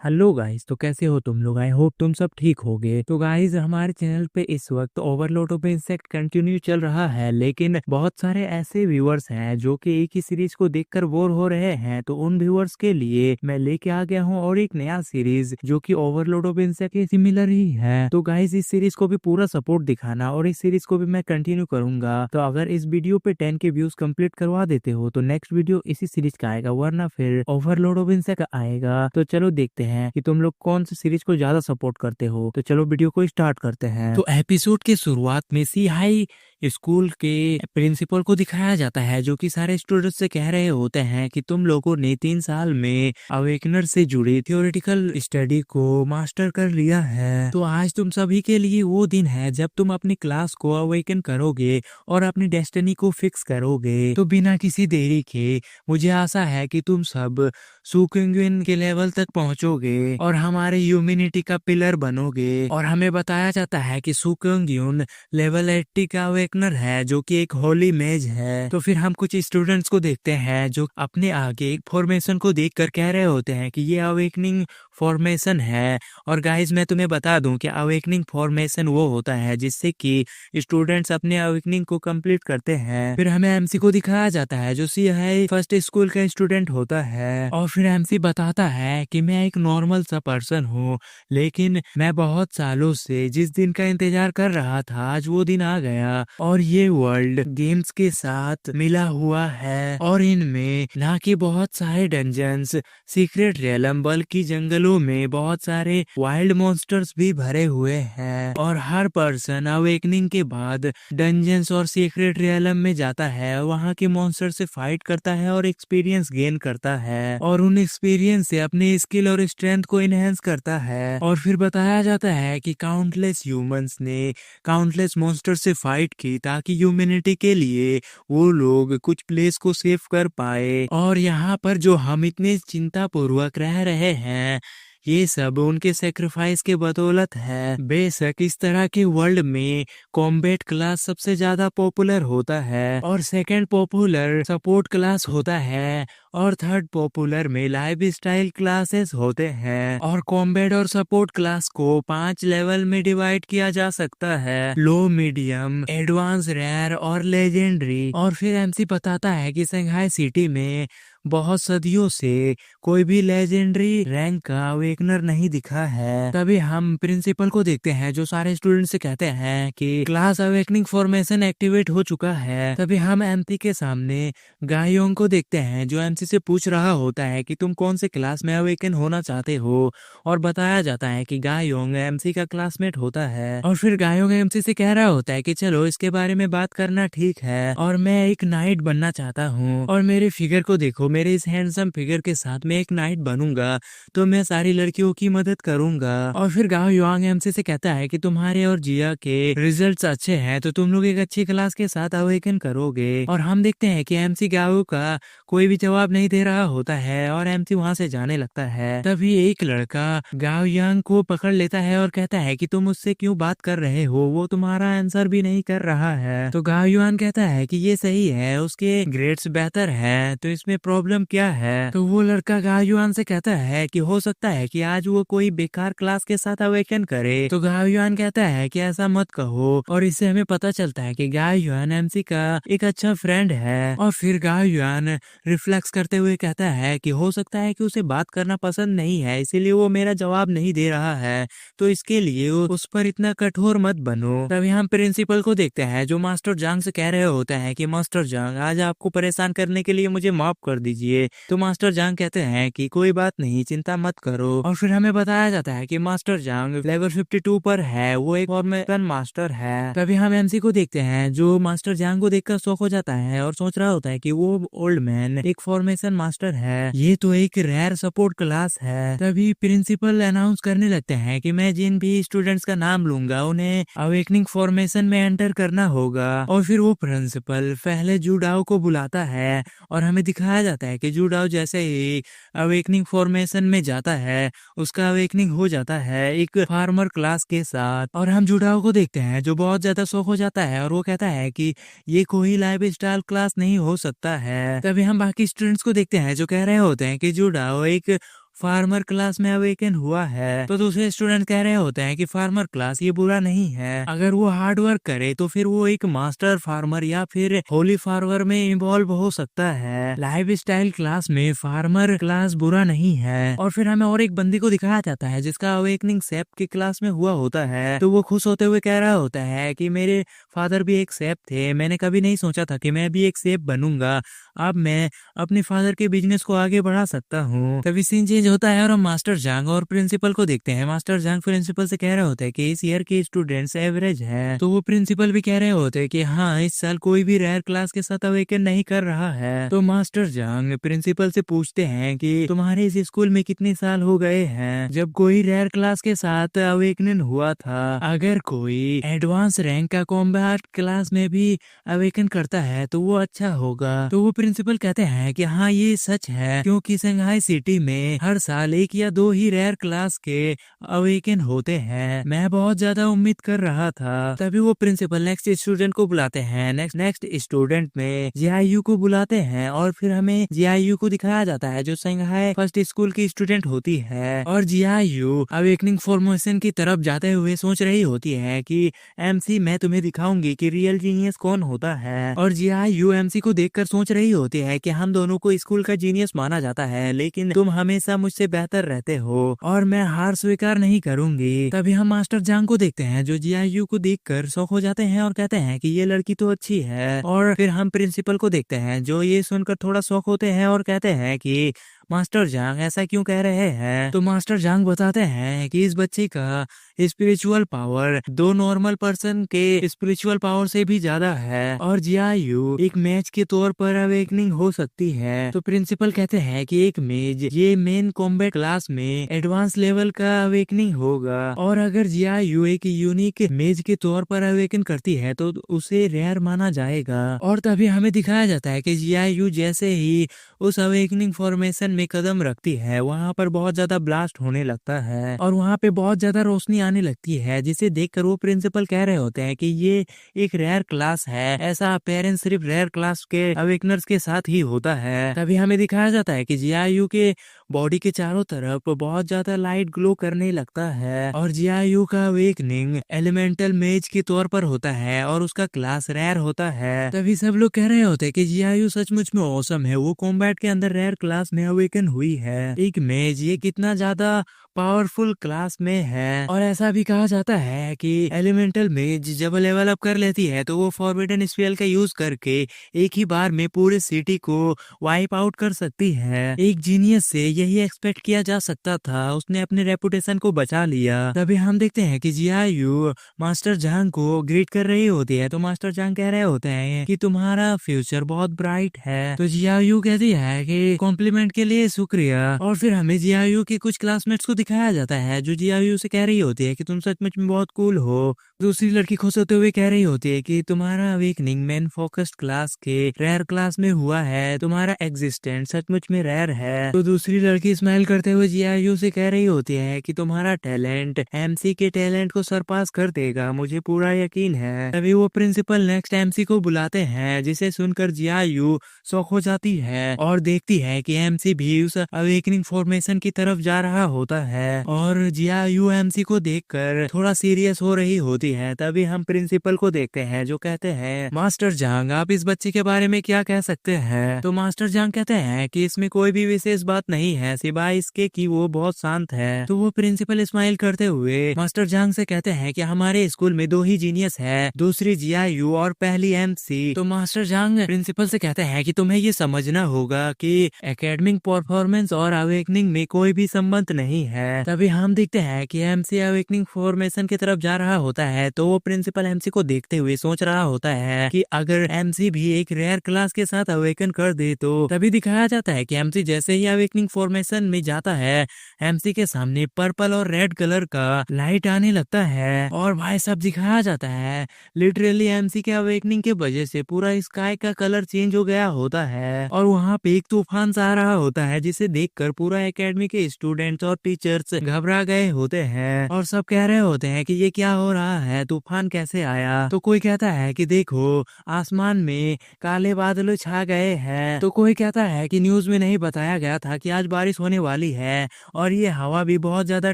Hello guys, तो कैसे हो तुम लोग। आई होप तुम सब ठीक होगे। तो गाइस, हमारे चैनल पे इस वक्त ओवरलोड ऑफ इंसेक्ट कंटिन्यू चल रहा है, लेकिन बहुत सारे ऐसे व्यूअर्स हैं जो कि एक ही सीरीज को देखकर बोर हो रहे हैं। तो उन व्यूअर्स के लिए मैं लेके आ गया हूँ और एक नया सीरीज जो कि ओवरलोड ऑफ इंसेक्ट के सिमिलर ही है। तो गाइस, इस सीरीज को भी पूरा सपोर्ट दिखाना और इस सीरीज को भी मैं कंटिन्यू करूंगा। तो अगर इस वीडियो पे 10 के व्यूज कंप्लीट करवा देते हो तो नेक्स्ट वीडियो इसी सीरीज का आएगा, वरना फिर ओवरलोड ऑफ इंसेक्ट आएगा। तो चलो देखते हैं कि तुम लोग कौन सी सीरीज को ज्यादा सपोर्ट करते हो। तो चलो वीडियो को स्टार्ट करते हैं। तो एपिसोड के शुरुआत में सी हाई स्कूल के प्रिंसिपल को दिखाया जाता है, जो कि सारे स्टूडेंट से कह रहे होते हैं कि तुम लोगों ने 3 साल में अवेकनर से जुड़ी थियोरेटिकल स्टडी को मास्टर कर लिया है। तो आज तुम सभी के लिए वो दिन है जब तुम अपनी क्लास को अवेकन करोगे और अपनी डेस्टिनी को फिक्स करोगे। तो बिना किसी देरी के मुझे आशा है कि तुम सब सुकुंगविन के लेवल तक पहुंचोगे और हमारे ह्यूमैनिटी का पिलर बनोगे। और हमें बताया जाता है कि सुकुंगयुन लेवल 80 का अवेकनर है, जो कि एक होली मेज है। तो फिर हम कुछ स्टूडेंट्स को देखते हैं जो अपने आगे एक फॉर्मेशन को देखकर कह रहे होते हैं कि ये अवेकनिंग फॉर्मेशन है। और गाइस, मैं तुम्हें बता दूं कि अवेकनिंग फॉर्मेशन वो होता है जिससे कि स्टूडेंट्स अपने अवेकनिंग को कंप्लीट करते हैं। फिर हमें एमसी को दिखाया जाता है जो सी हाई फर्स्ट स्कूल का स्टूडेंट होता है। और फिर एमसी बताता है कि मैं एक नॉर्मल सा पर्सन हूँ, लेकिन मैं बहुत सालों से जिस दिन का इंतजार कर रहा था आज वो दिन आ गया। और ये वर्ल्ड गेम्स के साथ मिला हुआ है और इनमें ना कि बहुत सारे डंजन्स सीक्रेट रियलम बल्कि जंगलों में बहुत सारे वाइल्ड मॉन्स्टर्स भी भरे हुए हैं। और हर पर्सन अवेकनिंग के बाद डंजन्स और सीक्रेट रियलम में जाता है, वहाँ के मॉन्स्टर से फाइट करता है और एक्सपीरियंस गेन करता है और उन एक्सपीरियंस से अपने स्किल और स्ट्रेंथ को इनहेंस करता है। और फिर बताया जाता है कि काउंटलेस ह्यूमंस ने काउंटलेस मॉन्स्टर से फाइट की ताकि ह्यूमैनिटी के लिए वो लोग कुछ प्लेस को सेव कर पाए। और यहाँ पर जो हम इतने चिंता पूर्वक रह रहे हैं, ये सब उनके सेक्रीफाइस के बदौलत है। बेशक इस तरह के वर्ल्ड में कॉम्बैट क्लास सबसे ज्यादा पॉपुलर होता है और सेकंड पॉपुलर सपोर्ट क्लास होता है और थर्ड पॉपुलर में लाइफ स्टाइल क्लासेस होते हैं। और कॉम्बैट और सपोर्ट क्लास को 5 लेवल में डिवाइड किया जा सकता है, लो, मीडियम, एडवांस, रेयर और लेजेंडरी। और फिर एमसी बताता है कि संघाई सिटी में बहुत सदियों से कोई भी लेजेंडरी रैंक का अवेकनर नहीं दिखा है। तभी हम प्रिंसिपल को देखते हैं जो सारे स्टूडेंट से कहते हैं कि क्लास अवेकनिंग फॉर्मेशन एक्टिवेट हो चुका है। तभी हम एमसी के सामने गायोंग को देखते हैं जो एमसी से पूछ रहा होता है कि तुम कौन से क्लास में अवेकन होना चाहते हो। और बताया जाता है कि गायोंग एमसी का क्लासमेट होता है। और फिर गायोंग एमसी से कह रहा होता है कि चलो इसके बारे में बात करना ठीक है, और मैं एक नाइट बनना चाहता हूँ और मेरे फिगर को देखो, मेरे इस हैंडसम फिगर के साथ मैं एक नाइट बनूंगा तो मैं सारी लड़कियों की मदद करूंगा। और फिर गाओ युआंग एमसी से कहता है कि तुम्हारे और जिया के रिजल्ट्स अच्छे हैं तो तुम लोग एक अच्छी क्लास के साथ अवेकन करोगे। और हम देखते हैं कि एमसी गाओ का कोई भी जवाब नहीं दे रहा होता है और एमसी वहां से जाने लगता है। तभी एक लड़का गाओ यांग को पकड़ लेता है और कहता है कि तुम उससे क्यों बात कर रहे हो, वो तुम्हारा आंसर भी नहीं कर रहा है। तो गाओ युआन कहता है कि ये सही है, उसके ग्रेड्स बेहतर हैं, तो इसमें प्रॉब्लम क्या है। तो वो लड़का गाओ युआन से कहता है कि हो सकता है कि आज वो कोई बेकार क्लास के साथ अवेकन करे। तो गाओ युआन कहता है कि ऐसा मत कहो, और इससे हमें पता चलता है कि गाओ युआन एमसी का एक अच्छा फ्रेंड है। और फिर गाओ युआन रिफ्लेक्स करते हुए कहता है कि हो सकता है कि उसे बात करना पसंद नहीं है, इसीलिए वो मेरा जवाब नहीं दे रहा है, तो इसके लिए उस पर इतना कठोर मत बनो। तभी हम प्रिंसिपल को देखते हैं जो मास्टर जांग से कह रहे होते हैं कि मास्टर जांग, आज आपको परेशान करने के लिए मुझे माफ कर दीजिए। तो मास्टर जांग कहते हैं कि कोई बात नहीं, चिंता मत करो। और फिर हमें बताया जाता है कि मास्टर जांग लेवल 52 पर है, वो एक फॉर्मेशन मास्टर है। तभी हम एमसी को देखते हैं जो मास्टर जांग को देखकर शॉक हो जाता है और सोच रहा होता है कि वो ओल्ड मैन एक फॉर्मेशन मास्टर है, ये तो एक रेयर सपोर्ट क्लास है। तभी प्रिंसिपल अनाउंस करने लगते हैं कि मैं जिन भी स्टूडेंट्स का नाम लूंगा उन्हें अवेकनिंग फॉर्मेशन में एंटर करना होगा। और फिर वो प्रिंसिपल पहले जूडाओ को बुलाता है और हमें दिखाया जाता है कि जूडाओ जैसे ही अवेकनिंग फॉर्मेशन में जाता है उसका अवेकनिंग हो जाता है एक फार्मर क्लास के साथ। और हम जूडाओ को देखते हैं जो बहुत ज्यादा शौक हो जाता है और वो कहता है कि ये कोई लाइफ स्टाइल क्लास नहीं हो सकता है। तभी हम बाकी स्टूडेंट्स को देखते हैं जो कह रहे होते हैं कि जूडाओ एक फार्मर क्लास में अवेकन हुआ है। तो दूसरे स्टूडेंट कह रहे होते हैं कि फार्मर क्लास ये बुरा नहीं है, अगर वो हार्ड वर्क करे तो फिर वो एक मास्टर फार्मर या फिर होली फार्मर में इन्वॉल्व हो सकता है। लाइफ स्टाइल क्लास में फार्मर क्लास बुरा नहीं है। और फिर हमें और एक बंदी को दिखाया जाता है जिसका अवेकनिंग सेप की क्लास में हुआ होता है। तो वो खुश होते हुए कह रहा होता है कि मेरे फादर भी एक सेप थे, मैंने कभी नहीं सोचा था कि मैं भी एक सेप बनूंगा, अब मैं अपने फादर के बिजनेस को आगे बढ़ा सकता हूँ। तभी सीन चेंज होता है और हम मास्टर जांग और प्रिंसिपल को देखते हैं। मास्टर जांग प्रिंसिपल से कह रहे होते हैं कि इस ईयर के स्टूडेंट्स एवरेज हैं। तो वो प्रिंसिपल भी कह रहे होते हैं कि हाँ, इस साल कोई भी रेयर क्लास के साथ अवेकन नहीं कर रहा है। तो मास्टर जांग प्रिंसिपल से पूछते हैं कि तुम्हारे इस स्कूल में कितने साल हो गए हैं जब कोई रेयर क्लास के साथ अवेकन हुआ था? अगर कोई एडवांस रैंक का कॉम्बैट क्लास में भी अवेकन करता है तो वो अच्छा होगा। तो वो प्रिंसिपल कहते हैं कि हाँ, ये सच है, क्योंकि संघाई सिटी में हर साल 1 या 2 ही रेयर क्लास के अवेकन होते हैं। मैं बहुत ज्यादा उम्मीद कर रहा था। तभी वो प्रिंसिपल नेक्स्ट स्टूडेंट को बुलाते हैं। नेक्स्ट स्टूडेंट में जीआईयू को बुलाते हैं और फिर हमें जीआईयू को दिखाया जाता है जो संघाई फर्स्ट स्कूल की स्टूडेंट होती है। और जीआईयू अवेकनिंग फॉर्मेशन की तरफ जाते हुए सोच रही होती है कि एमसी, मैं तुम्हें दिखाऊंगी कि रियल जीनियस कौन होता है। और जीआईयू एमसी को देखकर सोच रही होती है कि हम दोनों को स्कूल का जीनियस माना जाता है, लेकिन तुम हमेशा मुझसे बेहतर रहते हो और मैं हार स्वीकार नहीं करूंगी। तभी हम मास्टर जांग को देखते हैं जो जीआईयू को देखकर शौक हो जाते हैं और कहते हैं कि ये लड़की तो अच्छी है। और फिर हम प्रिंसिपल को देखते हैं जो ये सुनकर थोड़ा शौक होते हैं और कहते हैं कि मास्टर जांग ऐसा क्यों कह रहे हैं? तो मास्टर जांग बताते हैं कि इस बच्चे का स्पिरिचुअल पावर 2 नॉर्मल पर्सन के स्पिरिचुअल पावर से भी ज्यादा है और जीआईयू एक मैच के तौर पर अवेकनिंग हो सकती है। तो प्रिंसिपल कहते हैं कि एक मेज ये मेन कॉम्बैट क्लास में एडवांस लेवल का अवेकनिंग होगा और अगर जीआईयू एक यूनिक मेज के तौर पर अवेकन करती है तो उसे रेयर माना जाएगा। और तभी हमें दिखाया जाता है कि जीआईयू जैसे ही उस अवेकनिंग फॉर्मेशन में कदम रखती है वहाँ पर बहुत ज्यादा ब्लास्ट होने लगता है और वहाँ पे बहुत ज्यादा रोशनी आने लगती है, जिसे देखकर वो प्रिंसिपल कह रहे होते हैं कि ये एक रेयर क्लास है, ऐसा अपेरेंस सिर्फ रेयर क्लास के अवेकनर्स के साथ ही होता है। तभी हमें दिखाया जाता है कि जीआईयू के बॉडी के चारों तरफ बहुत ज्यादा लाइट ग्लो करने लगता है और जीआईयू का अवेकनिंग एलिमेंटल मेज के तौर पर होता है और उसका क्लास रेयर होता है। तभी सब लोग कह रहे होते हैं कि जीआईयू सचमुच में ऑसम है, वो कॉम्बैट के अंदर रेयर क्लास में अवेकन हुई है। एक मेज ये कितना ज्यादा पावरफुल क्लास में है। और ऐसा भी कहा जाता है कि एलिमेंटल मेज जब लेवल अप कर लेती है तो वो फॉरबिडन स्पेल का यूज करके एक ही बार में पूरे सिटी को वाइप आउट कर सकती है। एक जीनियस से यही एक्सपेक्ट किया जा सकता था, उसने अपने रेपुटेशन को बचा लिया। तभी हम देखते हैं कि जीआईयू मास्टर जांग को ग्रीट कर रही होती है। तो मास्टर जांग कह रहे होते हैं कि तुम्हारा फ्यूचर बहुत ब्राइट है। तो जीआईयू कहती है कि कॉम्प्लीमेंट के लिए शुक्रिया। और फिर हमें जीआईयू के कुछ क्लासमेट्स को दिखाया जाता है जो जीआईयू से कह रही होती है कि तुम सचमुच में बहुत कूल हो। दूसरी लड़की खुश होते हुए कह रही होती है कि तुम्हारा अवेकनिंग मेन फोकस्ड क्लास के रेयर क्लास में हुआ है, तुम्हारा एग्जिस्टेंस सचमुच में रेयर है। तो दूसरी लड़की स्माइल करते हुए जीआईयू से कह रही होती है कि तुम्हारा टैलेंट एमसी के टैलेंट को सरपास कर देगा, मुझे पूरा यकीन है। तभी वो प्रिंसिपल नेक्स्ट एमसी को बुलाते हैं, जिसे सुनकर जीआईयू शॉक हो जाती है और देखती है कि एमसी भी उस अवेकनिंग फॉर्मेशन की तरफ जा रहा होता है और जीआईयू एमसी को देखकर थोड़ा सीरियस हो रही होती है। तभी हम प्रिंसिपल को देखते हैं जो कहते हैं, मास्टर जांग आप इस बच्चे के बारे में क्या कह सकते हैं? तो मास्टर जांग कहते हैं कि इसमें कोई भी विशेष बात नहीं है सिवाय इसके कि वो बहुत शांत है। तो वो प्रिंसिपल स्माइल करते हुए मास्टर जांग से कहते हैं कि हमारे स्कूल में 2 ही जीनियस है, दूसरी जीआईयू और पहली एमसी। तो मास्टर जांग प्रिंसिपल से कहते हैं कि तुम्हें ये समझना होगा कि एकेडमिक परफॉर्मेंस और अवेकनिंग में कोई भी संबंध नहीं है। तभी हम देखते हैं कि एमसी अवेकनिंग फॉर्मेशन की तरफ जा रहा होता है। तो वो प्रिंसिपल एमसी को देखते हुए सोच रहा होता है कि अगर एमसी भी एक रेयर क्लास के साथ अवेकन कर दे तो तभी दिखाया जाता है कि एमसी जैसे ही अवेकनिंग फॉर्मेशन में जाता है एमसी के सामने पर्पल और रेड कलर का लाइट आने लगता है और भाई सब दिखाया जाता है लिटरली एमसी के अवेकनिंग के वजह से पूरा स्काई का कलर चेंज हो गया होता है और वहाँ पे एक तूफान सा आ रहा होता होता है, जिसे देखकर पूरा एकेडमी के स्टूडेंट्स और टीचर्स घबरा गए होते हैं और सब कह रहे होते हैं कि ये क्या हो रहा है, तूफान कैसे आया। तो कोई कहता है कि देखो आसमान में काले बादल छा गए हैं, तो कोई कहता है कि न्यूज में नहीं बताया गया था कि आज बारिश होने वाली है और ये हवा भी बहुत ज्यादा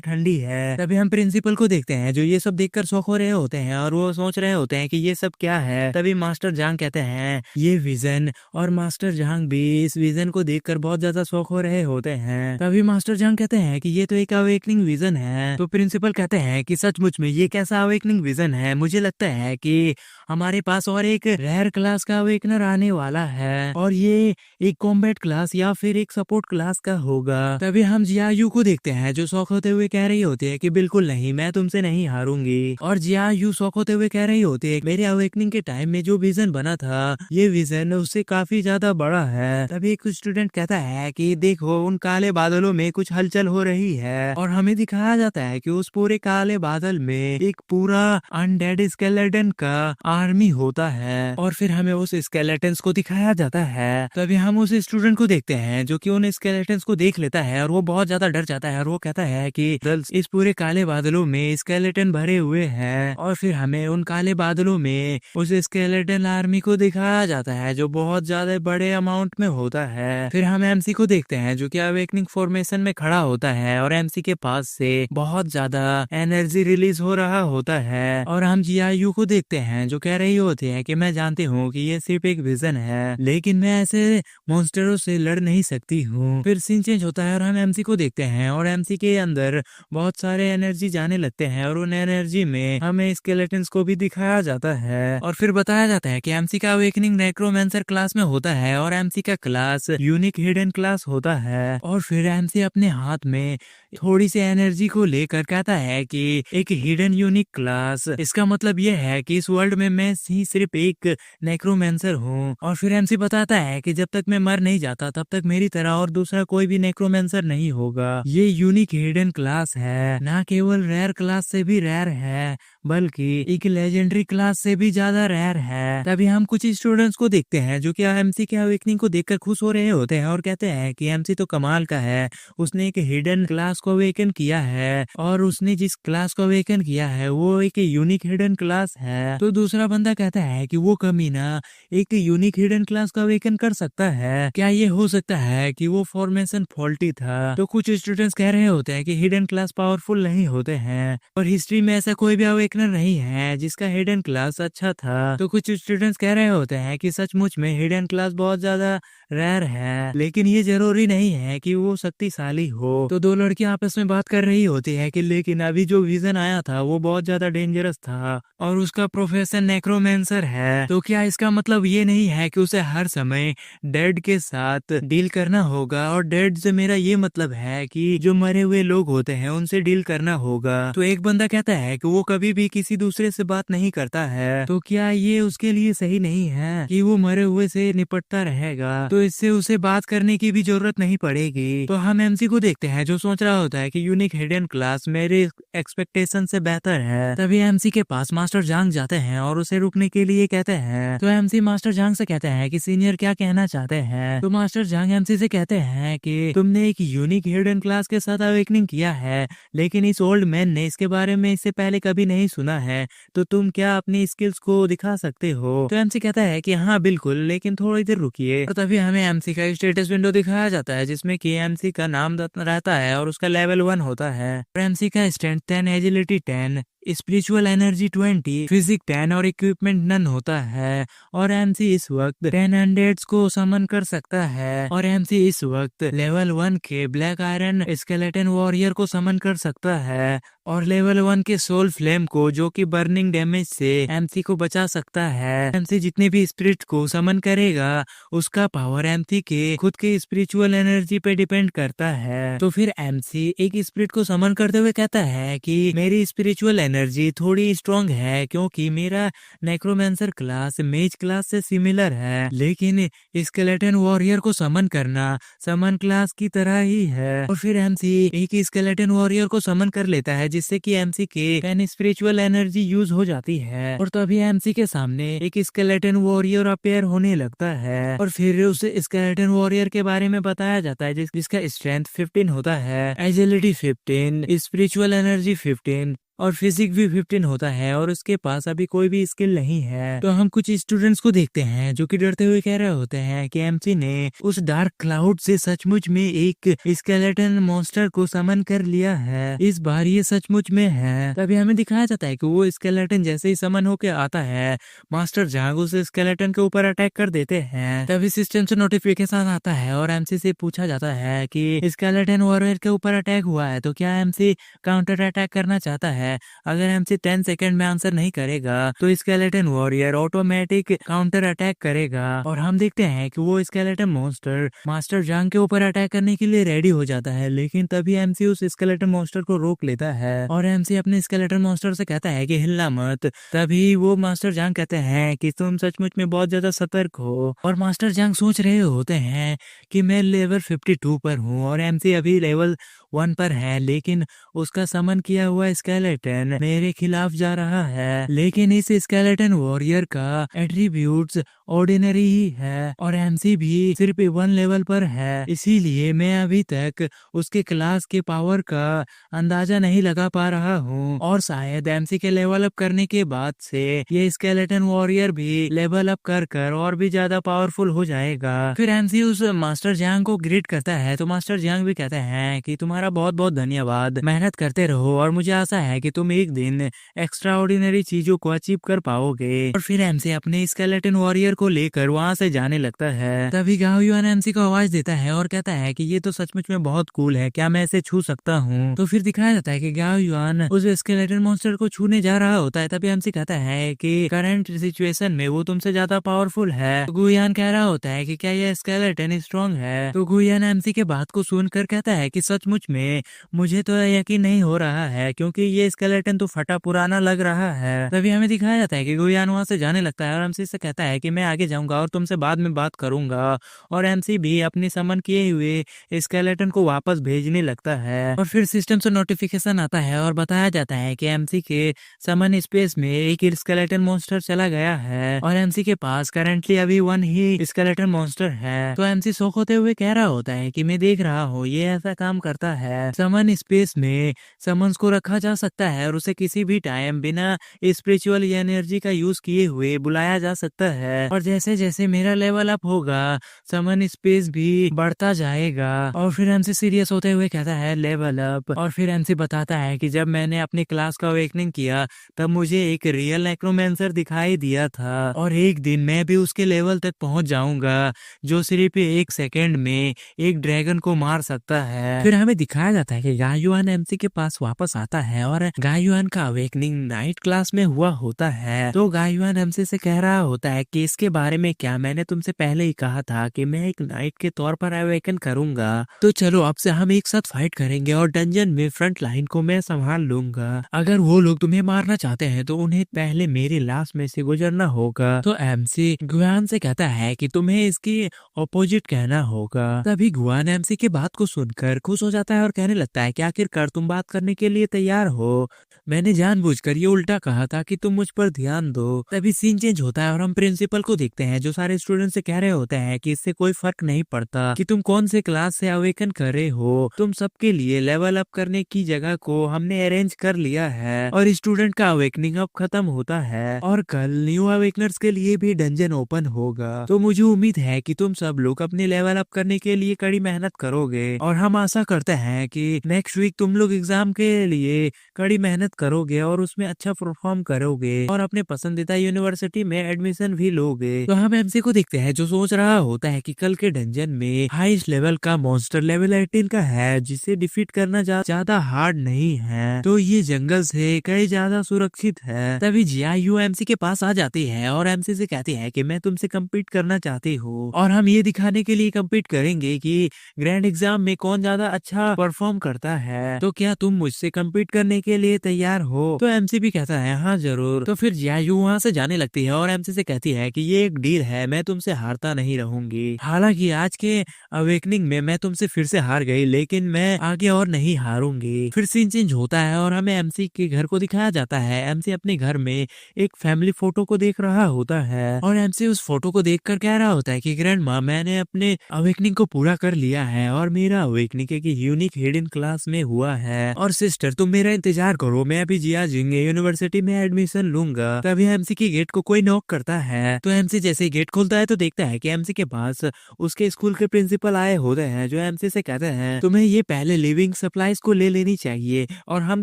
ठंडी है। तभी हम प्रिंसिपल को देखते हैं जो ये सब देखकर शौक हो रहे होते हैं और वो सोच रहे होते हैं कि ये सब क्या है। तभी मास्टर जांग कहते हैं ये विजन, और मास्टर जांग भी इस विजन को देखकर बहुत ज्यादा शौक हो रहे होते हैं। तभी मास्टर जांग कहते हैं कि ये तो एक अवेकनिंग विजन है। तो प्रिंसिपल कहते हैं कि सचमुच में ये कैसा अवेकनिंग विजन है, मुझे लगता है कि हमारे पास और एक रेयर क्लास का अवेकनर आने वाला है और ये एक कॉम्बैट क्लास या फिर एक सपोर्ट क्लास का होगा। तभी हम जियायू को देखते हैं जो शौक होते हुए कह रही होती है कि बिल्कुल नहीं, मैं तुमसे नहीं हारूंगी। और जियायू शौक होते हुए कह रही होती है मेरे अवेकनिंग के टाइम में जो विजन बना था ये विजन उससे काफी ज्यादा बड़ा है। तभी एक स्टूडेंट कहता है कि देखो उन काले बादलों में कुछ हलचल हो रही है और हमें दिखाया जाता है कि उस पूरे काले बादल में एक पूरा अनडेड स्केलेटन का आर्मी होता है और फिर हमें उस स्केलेटन्स को दिखाया जाता है। तभी हम उस स्टूडेंट को देखते हैं जो कि उन स्केलेटन्स को देख लेता है और वो बहुत ज्यादा डर जाता है और वो कहता है कि इस पूरे काले बादलों में स्केलेटन भरे हुए हैं। और फिर हमें उन काले बादलों में उस स्केलेटन आर्मी को दिखाया जाता है जो बहुत ज्यादा बड़े अमाउंट में होता है। फिर हम एमसी को देखते हैं जो कि अवेकनिंग फॉर्मेशन में खड़ा होता है और एमसी के पास से बहुत ज्यादा एनर्जी रिलीज हो रहा होता है। और हम जियायू को देखते हैं जो कह रही होती है कि मैं जानती हूँ कि ये सिर्फ एक विजन है, लेकिन मैं ऐसे मॉन्स्टरों से लड़ नहीं सकती हूँ। फिर सीन चेंज होता है और हम एमसी को देखते हैं और एमसी के अंदर बहुत सारे एनर्जी जाने लगते हैं और उन एनर्जी में हमें स्केलेटन्स को भी दिखाया जाता है। और फिर बताया जाता है कि एमसी का अवेकनिंग नेक्रोमेंसर क्लास में होता है और एमसी का क्लास यूनिक हिडन क्लास होता है। और फिर एमसी अपने हाथ में थोड़ी सी एनर्जी को लेकर कहता है कि एक हिडन यूनिक क्लास, इसका मतलब यह है कि इस वर्ल्ड में मैं ही सिर्फ एक नेक्रोमेंसर हूँ। और फिर एमसी बताता है कि जब तक मैं मर नहीं जाता तब तक मेरी तरह और दूसरा कोई भी नेक्रोमेंसर नहीं होगा। ये यूनिक हिडन क्लास है, ना केवल रेयर क्लास से भी रेयर है बल्कि एक लेजेंडरी क्लास से भी ज्यादा रेयर है। तभी हम कुछ स्टूडेंट्स को देखते हैं जो कि एमसी के अवेकनिंग को देखकर खुश हो रहे होते हैं और कहते हैं कि एमसी तो कमाल का है, उसने एक हिडन क्लास को अवेकन किया है और उसने जिस क्लास को अवेकन किया है वो एक यूनिक हिडन क्लास है। तो दूसरा बंदा कहता है कि वो कमीना एक यूनिक हिडन क्लास को अवेकन कर सकता है, क्या ये हो सकता है कि वो फॉर्मेशन फॉल्टी था। तो कुछ स्टूडेंट्स कह रहे होते हैं कि हिडन क्लास पावरफुल नहीं होते हैं और हिस्ट्री में ऐसा कोई भी अवेकनर नहीं है जिसका हिडन क्लास अच्छा था। तो कुछ स्टूडेंट्स कह रहे होते हैं कि सचमुच में हिडन क्लास बहुत ज्यादा रेयर है, लेकिन ये जरूरी नहीं है कि वो शक्तिशाली हो। तो दो लड़कियां आपस में बात कर रही होती है कि लेकिन अभी जो विजन आया था वो बहुत ज्यादा डेंजरस था और उसका प्रोफेशन नेक्रोमेंसर है, तो क्या इसका मतलब ये नहीं है कि उसे हर समय डेड के साथ डील करना होगा। और डेड से मेरा ये मतलब है कि जो मरे हुए लोग होते हैं उनसे डील करना होगा। तो एक बंदा कहता है कि वो कभी भी किसी दूसरे से बात नहीं करता है, तो क्या ये उसके लिए सही नहीं है कि वो मरे हुए से निपटता रहेगा, तो इससे उसे बात करने की भी जरूरत नहीं पड़ेगी। तो हम एमसी को देखते हैं जो सोच रहा होता है कि यूनिक हिडन क्लास मेरे एक्सपेक्टेशन से बेहतर है। तभी एमसी के पास मास्टर जांग जाते हैं और उसे रुकने के लिए कहते हैं। तो एमसी मास्टर जांग से कहते हैं कि सीनियर क्या कहना चाहते हैं। तो मास्टर जांग एमसी से कहते हैं कि तुमने एक यूनिक हिडन क्लास के साथ अवेकनिंग किया है, लेकिन इस ओल्ड मैन ने इसके बारे में इससे पहले कभी नहीं सुना है, तो तुम क्या अपनी स्किल्स को दिखा सकते हो। तो एमसी कहता है कि हाँ बिल्कुल, लेकिन थोड़ी देर रुकिए। और तभी हमें एमसी का स्टेटस विंडो दिखाया जाता है जिसमें कि एमसी का नाम रहता है और उसका लेवल 1 होता है। और एमसी का strength 10, agility 10, spiritual energy 20, physique 10 और इक्विपमेंट नन होता है। और एमसी इस वक्त 10 अनडेड्स को समन कर सकता है और एमसी इस वक्त लेवल 1 के ब्लैक आयरन स्केलेटन वॉरियर को समन कर सकता है और लेवल 1 के सोल फ्लेम को, जो कि बर्निंग डैमेज से एमसी को बचा सकता है। एमसी जितने भी स्पिरिट को समन करेगा उसका पावर एमसी के खुद के स्पिरिचुअल एनर्जी पे डिपेंड करता है। तो फिर एमसी एक स्पिरिट को समन करते हुए कहता है कि मेरी स्पिरिचुअल एनर्जी थोड़ी स्ट्रॉन्ग है क्योंकि मेरा नेक्रोमेंसर क्लास मेज क्लास से सिमिलर है, लेकिन स्केलेटन वॉरियर को समन करना समन क्लास की तरह ही है। और फिर एमसी एक स्केलेटन वॉरियर को समन कर लेता है जिससे कि एमसी के 10 स्पिरिचुअल एनर्जी यूज हो जाती है और तभी एमसी के सामने एक स्केलेटन वॉरियर अपेयर होने लगता है और फिर उस स्केलेटन वॉरियर के बारे में बताया जाता है जिसका स्ट्रेंथ 15 होता है, एजिलिटी 15, स्पिरिचुअल एनर्जी 15 और फिजिक भी 15 होता है और उसके पास अभी कोई भी स्किल नहीं है। तो हम कुछ स्टूडेंट्स को देखते हैं जो कि डरते हुए कह रहे होते हैं कि एमसी ने उस डार्क क्लाउड से सचमुच में एक स्केलेटन मॉन्स्टर को समन कर लिया है, इस बार ये सचमुच में है। तभी हमें दिखाया जाता है कि वो स्केलेटन जैसे ही समन होके आता है, मास्टर जांग उस स्केलेटन के ऊपर अटैक कर देते हैं। तभी सिस्टम से नोटिफिकेशन आता है और एमसी से पूछा जाता है कि स्केलेटन वॉरियर के ऊपर अटैक हुआ है तो क्या एमसी काउंटर अटैक करना चाहता है। अगर एमसी 10 सेकंड में आंसर नहीं करेगा तो skeleton warrior automatic counter attack करेगा और हम देखते हैं कि वो स्केलेटन मॉन्स्टर मास्टर जांग के ऊपर अटैक करने के लिए रेडी हो जाता है, लेकिन तभी एमसी उस स्केलेटन मॉन्स्टर को रोक लेता है और एमसी अपने स्केलेटन मॉन्स्टर से कहता है कि हिलना मत। तभी वो मास्टर जांग कहते हैं कि तुम सचमुच में बहुत ज्यादा सतर्क हो और मास्टर जांग सोच रहे होते हैं कि मैं लेवल 52 पर हूँ और एमसी अभी लेवल 1 पर है, लेकिन उसका समन किया हुआ स्केलेटन मेरे खिलाफ जा रहा है। लेकिन इस स्केलेटन वॉरियर का एट्रीब्यूट्स ऑर्डिनरी ही है और एमसी भी सिर्फ 1 लेवल पर है, इसीलिए मैं अभी तक उसके क्लास के पावर का अंदाजा नहीं लगा पा रहा हूँ और शायद एमसी के लेवल अप करने के बाद से ये स्केलेटन वॉरियर भी लेवल अप कर और भी ज्यादा पावरफुल हो जाएगा। फिर एमसी उस मास्टर जांग को ग्रीट करता है तो मास्टर जांग भी कहते हैं कि तुम्हारा बहुत बहुत धन्यवाद, मेहनत करते रहो और मुझे आशा है कि तुम एक दिन एक्स्ट्रा ऑर्डिनरी चीजों को अचीव कर पाओगे। और फिर एमसी अपने स्केलेटन वॉरियर को लेकर वहाँ से जाने लगता है। तभी गाओ युआन एमसी को आवाज देता है और कहता है कि ये तो सचमुच में बहुत कूल है, क्या मैं इसे छू सकता हूँ। तो फिर दिखाया जाता है कि गाओ युआन उस स्केलेटन मॉन्स्टर को छूने जा रहा होता है। तभी एमसी कहता है कि करंट सिचुएशन में वो तुमसे ज्यादा पावरफुल है। तो गुयान कह रहा होता है कि क्या यह स्केलेटन स्ट्रॉन्ग है। तो गुयान एमसी के बात को सुनकर कहता है कि सचमुच में मुझे तो यकीन नहीं हो रहा है क्योंकि ये स्केलेटन तो फटा पुराना लग रहा है। तभी हमें दिखाया जाता है कि गुयान वहां से जाने लगता है और एमसी से कहता है कि मैं आगे जाऊंगा और तुमसे बाद में बात करूंगा और एमसी भी अपनी समन किए हुए स्केलेटन को वापस भेजने लगता है। और फिर सिस्टम से नोटिफिकेशन आता है और बताया जाता है कि एमसी के समन स्पेस में एक स्केलेटन मॉन्स्टर चला गया है और एमसी के पास करंटली अभी 1 ही स्केलेटन मॉन्स्टर है। तो एमसी शौक होते हुए कह रहा होता है कि मैं देख रहा हूँ ये ऐसा काम करता है, समन स्पेस में समन्स को रखा जा सकता है और उसे किसी भी टाइम बिना स्पिरिचुअल एनर्जी का यूज किए हुए बुलाया जा सकता है और जैसे जैसे मेरा लेवल अप होगा समन स्पेस भी बढ़ता जाएगा। और फिर एमसी सीरियस होते हुए कहता है लेवल अप। और फिर एमसी बताता है कि जब मैंने अपनी क्लास का अवेकनिंग किया तब मुझे एक रियल नेक्रोमेंसर दिखाई दिया था और एक दिन मैं भी उसके लेवल तक पहुंच जाऊंगा जो सिर्फ 1 सेकेंड में एक ड्रैगन को मार सकता है। फिर हमें दिखाया जाता है कि गायुआन एमसी के पास वापस आता है और गायुआन का अवेकनिंग नाइट क्लास में हुआ होता है। तो गायुआन एमसी से कह रहा होता है कि इसके बारे में क्या, मैंने तुमसे पहले ही कहा था कि मैं एक नाइट के तौर पर अवेकन करूंगा, तो चलो अब से हम एक साथ फाइट करेंगे और डंजन में फ्रंट लाइन को मैं संभाल लूंगा। अगर वो लोग तुम्हें मारना चाहते हैं तो उन्हें पहले मेरी लाश में से गुजरना होगा। तो एमसी गुआन से कहता है कि तुम्हें इसकी ऑपोजिट कहना होगा। तभी गुआन एमसी की बात को सुनकर खुश हो जाता है और कहने लगता है कि आखिरकार तुम बात करने के लिए तैयार हो, मैंने जानबूझकर ये उल्टा कहा था कि तुम मुझ पर ध्यान दो। तभी सीन चेंज होता है और हम प्रिंसिपल को देखते हैं जो सारे स्टूडेंट से कह रहे होते हैं कि इससे कोई फर्क नहीं पड़ता कि तुम कौन से क्लास से अवेकन कर रहे हो, तुम सबके लिए लेवल अप करने की जगह को हमने अरेंज कर लिया है और स्टूडेंट का अवेकनिंग अब खत्म होता है और कल न्यू अवेकनर्स के लिए भी डंजन ओपन होगा। तो मुझे उम्मीद है कि तुम सब लोग अपने लेवल अप करने के लिए कड़ी मेहनत करोगे और हम आशा करते हैं कि नेक्स्ट वीक तुम लोग एग्जाम के लिए कड़ी मेहनत करोगे और उसमें अच्छा परफॉर्म करोगे और अपने पसंदीदा यूनिवर्सिटी में एडमिशन भी लोगे। तो हम एमसी को देखते हैं जो सोच रहा होता है कि कल के डंजन में हाईएस्ट लेवल का मॉन्स्टर लेवल 18 का है जिसे डिफीट करना ज्यादा हार्ड नहीं है, तो ये जंगल से कई ज्यादा सुरक्षित है। तभी जियायू एमसी के पास आ जाती है और एमसी से कहती है कि मैं तुमसे कम्पीट करना चाहती हूँ और हम ये दिखाने के लिए कम्पीट करेंगे कि ग्रैंड एग्जाम में कौन ज्यादा अच्छा परफॉर्म करता है, तो क्या तुम मुझसे कम्पीट करने के लिए तैयार तैयार हो? तो एमसी भी कहता है हाँ जरूर। तो फिर जियायू वहाँ से जाने लगती है और एमसी से कहती है कि ये एक डील है, मैं तुमसे हारता नहीं रहूंगी। हालांकि आज के अवेकनिंग में मैं तुमसे फिर से हार गई, लेकिन मैं आगे और नहीं हारूंगी। फिर सीन चेंज होता है और हमें एमसी के घर को दिखाया जाता है। एमसी अपने घर में एक फैमिली फोटो को देख रहा होता है और एमसी उस फोटो को देखकर कह रहा होता है कि ग्रैंड माँ, मैंने अपने अवेकनिंग को पूरा कर लिया है और मेरा अवेकनिंग एक यूनिक हिडन क्लास में हुआ है। और सिस्टर तुम मेरा इंतजार करो, मैं अभी जिया जिंग यूनिवर्सिटी में एडमिशन लूंगा। तभी एमसी के गेट को कोई नॉक करता है। तो एमसी जैसे ही गेट खोलता है तो देखता है कि एमसी के पास उसके स्कूल के प्रिंसिपल आए होते हैं, जो एमसी से कहते हैं तुम्हें ये पहले लिविंग सप्लाईज को ले लेनी चाहिए। और हम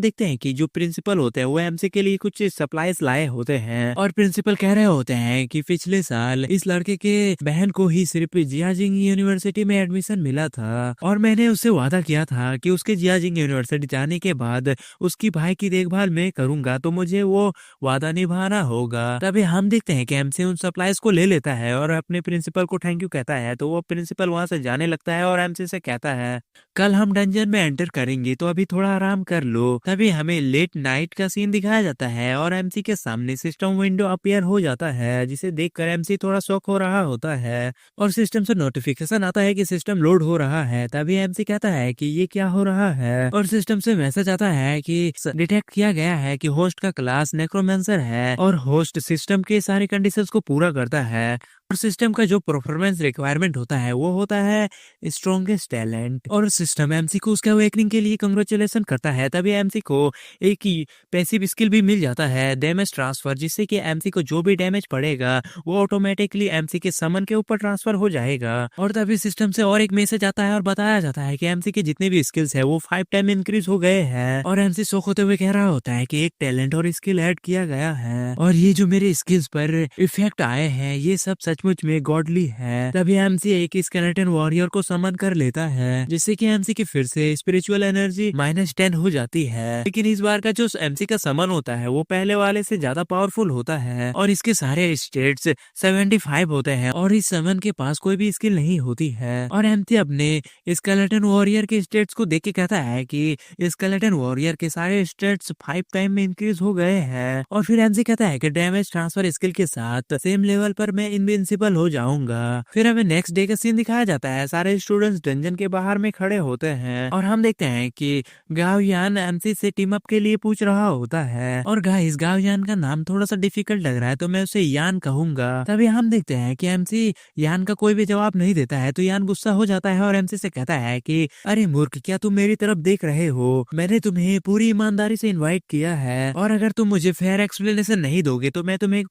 देखते हैं कि जो प्रिंसिपल होते हैं वो एमसी के लिए कुछ सप्लाईज लाए होते हैं और प्रिंसिपल कह रहे होते हैं कि पिछले साल इस लड़के के बहन को ही सिर्फ जियाजिंग यूनिवर्सिटी में एडमिशन मिला था और मैंने उससे वादा किया था कि उसके जियाजिंग यूनिवर्सिटी जाने के बाद उसकी भाई की देखभाल मैं करूंगा, तो मुझे वो वादा निभाना होगा। तभी हम देखते हैं कि एमसी उन सप्लाईज को ले लेता है और अपने प्रिंसिपल को थैंक यू कहता है। तो वो प्रिंसिपल वहां से जाने लगता है और एमसी से कहता है कल हम डंजन में एंटर करेंगे, तो अभी थोड़ा आराम कर लो। तभी हमें लेट नाइट का सीन दिखाया जाता है और एमसी के सामने सिस्टम विंडो अपीयर हो जाता है, जिसे देखकर एमसी थोड़ा शॉक हो रहा होता है और सिस्टम से नोटिफिकेशन आता है कि सिस्टम लोड हो रहा है। तभी एमसी कहता है कि ये क्या हो रहा है और सिस्टम से मैसेज आता है कि डिटेक्ट किया गया है कि होस्ट का क्लास नेक्रोमेंसर है और होस्ट सिस्टम के सारे कंडीशंस को पूरा करता है और सिस्टम का जो परफॉर्मेंस रिक्वायरमेंट होता है वो होता है स्ट्रॉन्गेस्ट टैलेंट। और सिस्टम एमसी को उसके अवेकनिंग के लिए कंग्रेचुलेशन करता है। तभी एमसी को एक ही पैसिव स्किल भी मिल जाता है, डैमेज ट्रांसफर, जिससे कि एमसी को जो भी डैमेज पड़ेगा वो ऑटोमेटिकली एमसी के समन के ऊपर ट्रांसफर हो जाएगा। और तभी सिस्टम से और एक मैसेज आता है और बताया जाता है कि एमसी के जितने भी स्किल्स है वो 5 टाइम इंक्रीज हो गए हैं। और एमसी शौक होते हुए कह रहा होता है कि एक टैलेंट और स्किल ऐड किया गया है और ये जो मेरे स्किल्स पर इफेक्ट आए हैं ये सब सचमुच में गॉडली है। तभी एमसी एक स्केलेटन वॉरियर को समन कर लेता है, जिससे कि एमसी की फिर से स्पिरिचुअल एनर्जी -10 हो जाती है। लेकिन इस बार का जो एमसी का समन होता है वो पहले वाले से ज्यादा पावरफुल होता है और इसके सारे स्टेट्स 75 होते हैं और इस समन के पास कोई भी स्किल नहीं होती है। और एमसी अपने स्केलेटन वॉरियर के स्टेट्स को देख के कहता है कि स्केलेटन वॉरियर के सारे स्टेट्स 5 टाइम में इंक्रीज हो गए हैं। और फिर एमसी कहता है कि डैमेज ट्रांसफर स्किल के साथ सेम लेवल पर मैं इनविंसिबल हो जाऊंगा। फिर हमें नेक्स्ट डे का सीन दिखाया जाता है। सारे स्टूडेंट्स डंजन के बाहर में खड़े होते हैं और हम देखते हैं कि गाओयान एमसी से टीम अप के लिए पूछ रहा होता है। और गाइस गाओयान का नाम थोड़ा सा डिफिकल्ट लग रहा है तो मैं उसे यान कहूंगा। तभी हम देखते हैं कि एमसी यान का कोई भी जवाब नहीं देता है तो यान गुस्सा हो जाता है और एमसी से कहता है कि अरे मूर्ख, क्या तुम मेरी तरफ देख रहे हो? मैंने तुम्हें पूरी ईमानदारी से इनवाइट किया है और अगर तुम मुझे फेयर एक्सप्लेनेशन नहीं दोगे तो मैं तुम्हें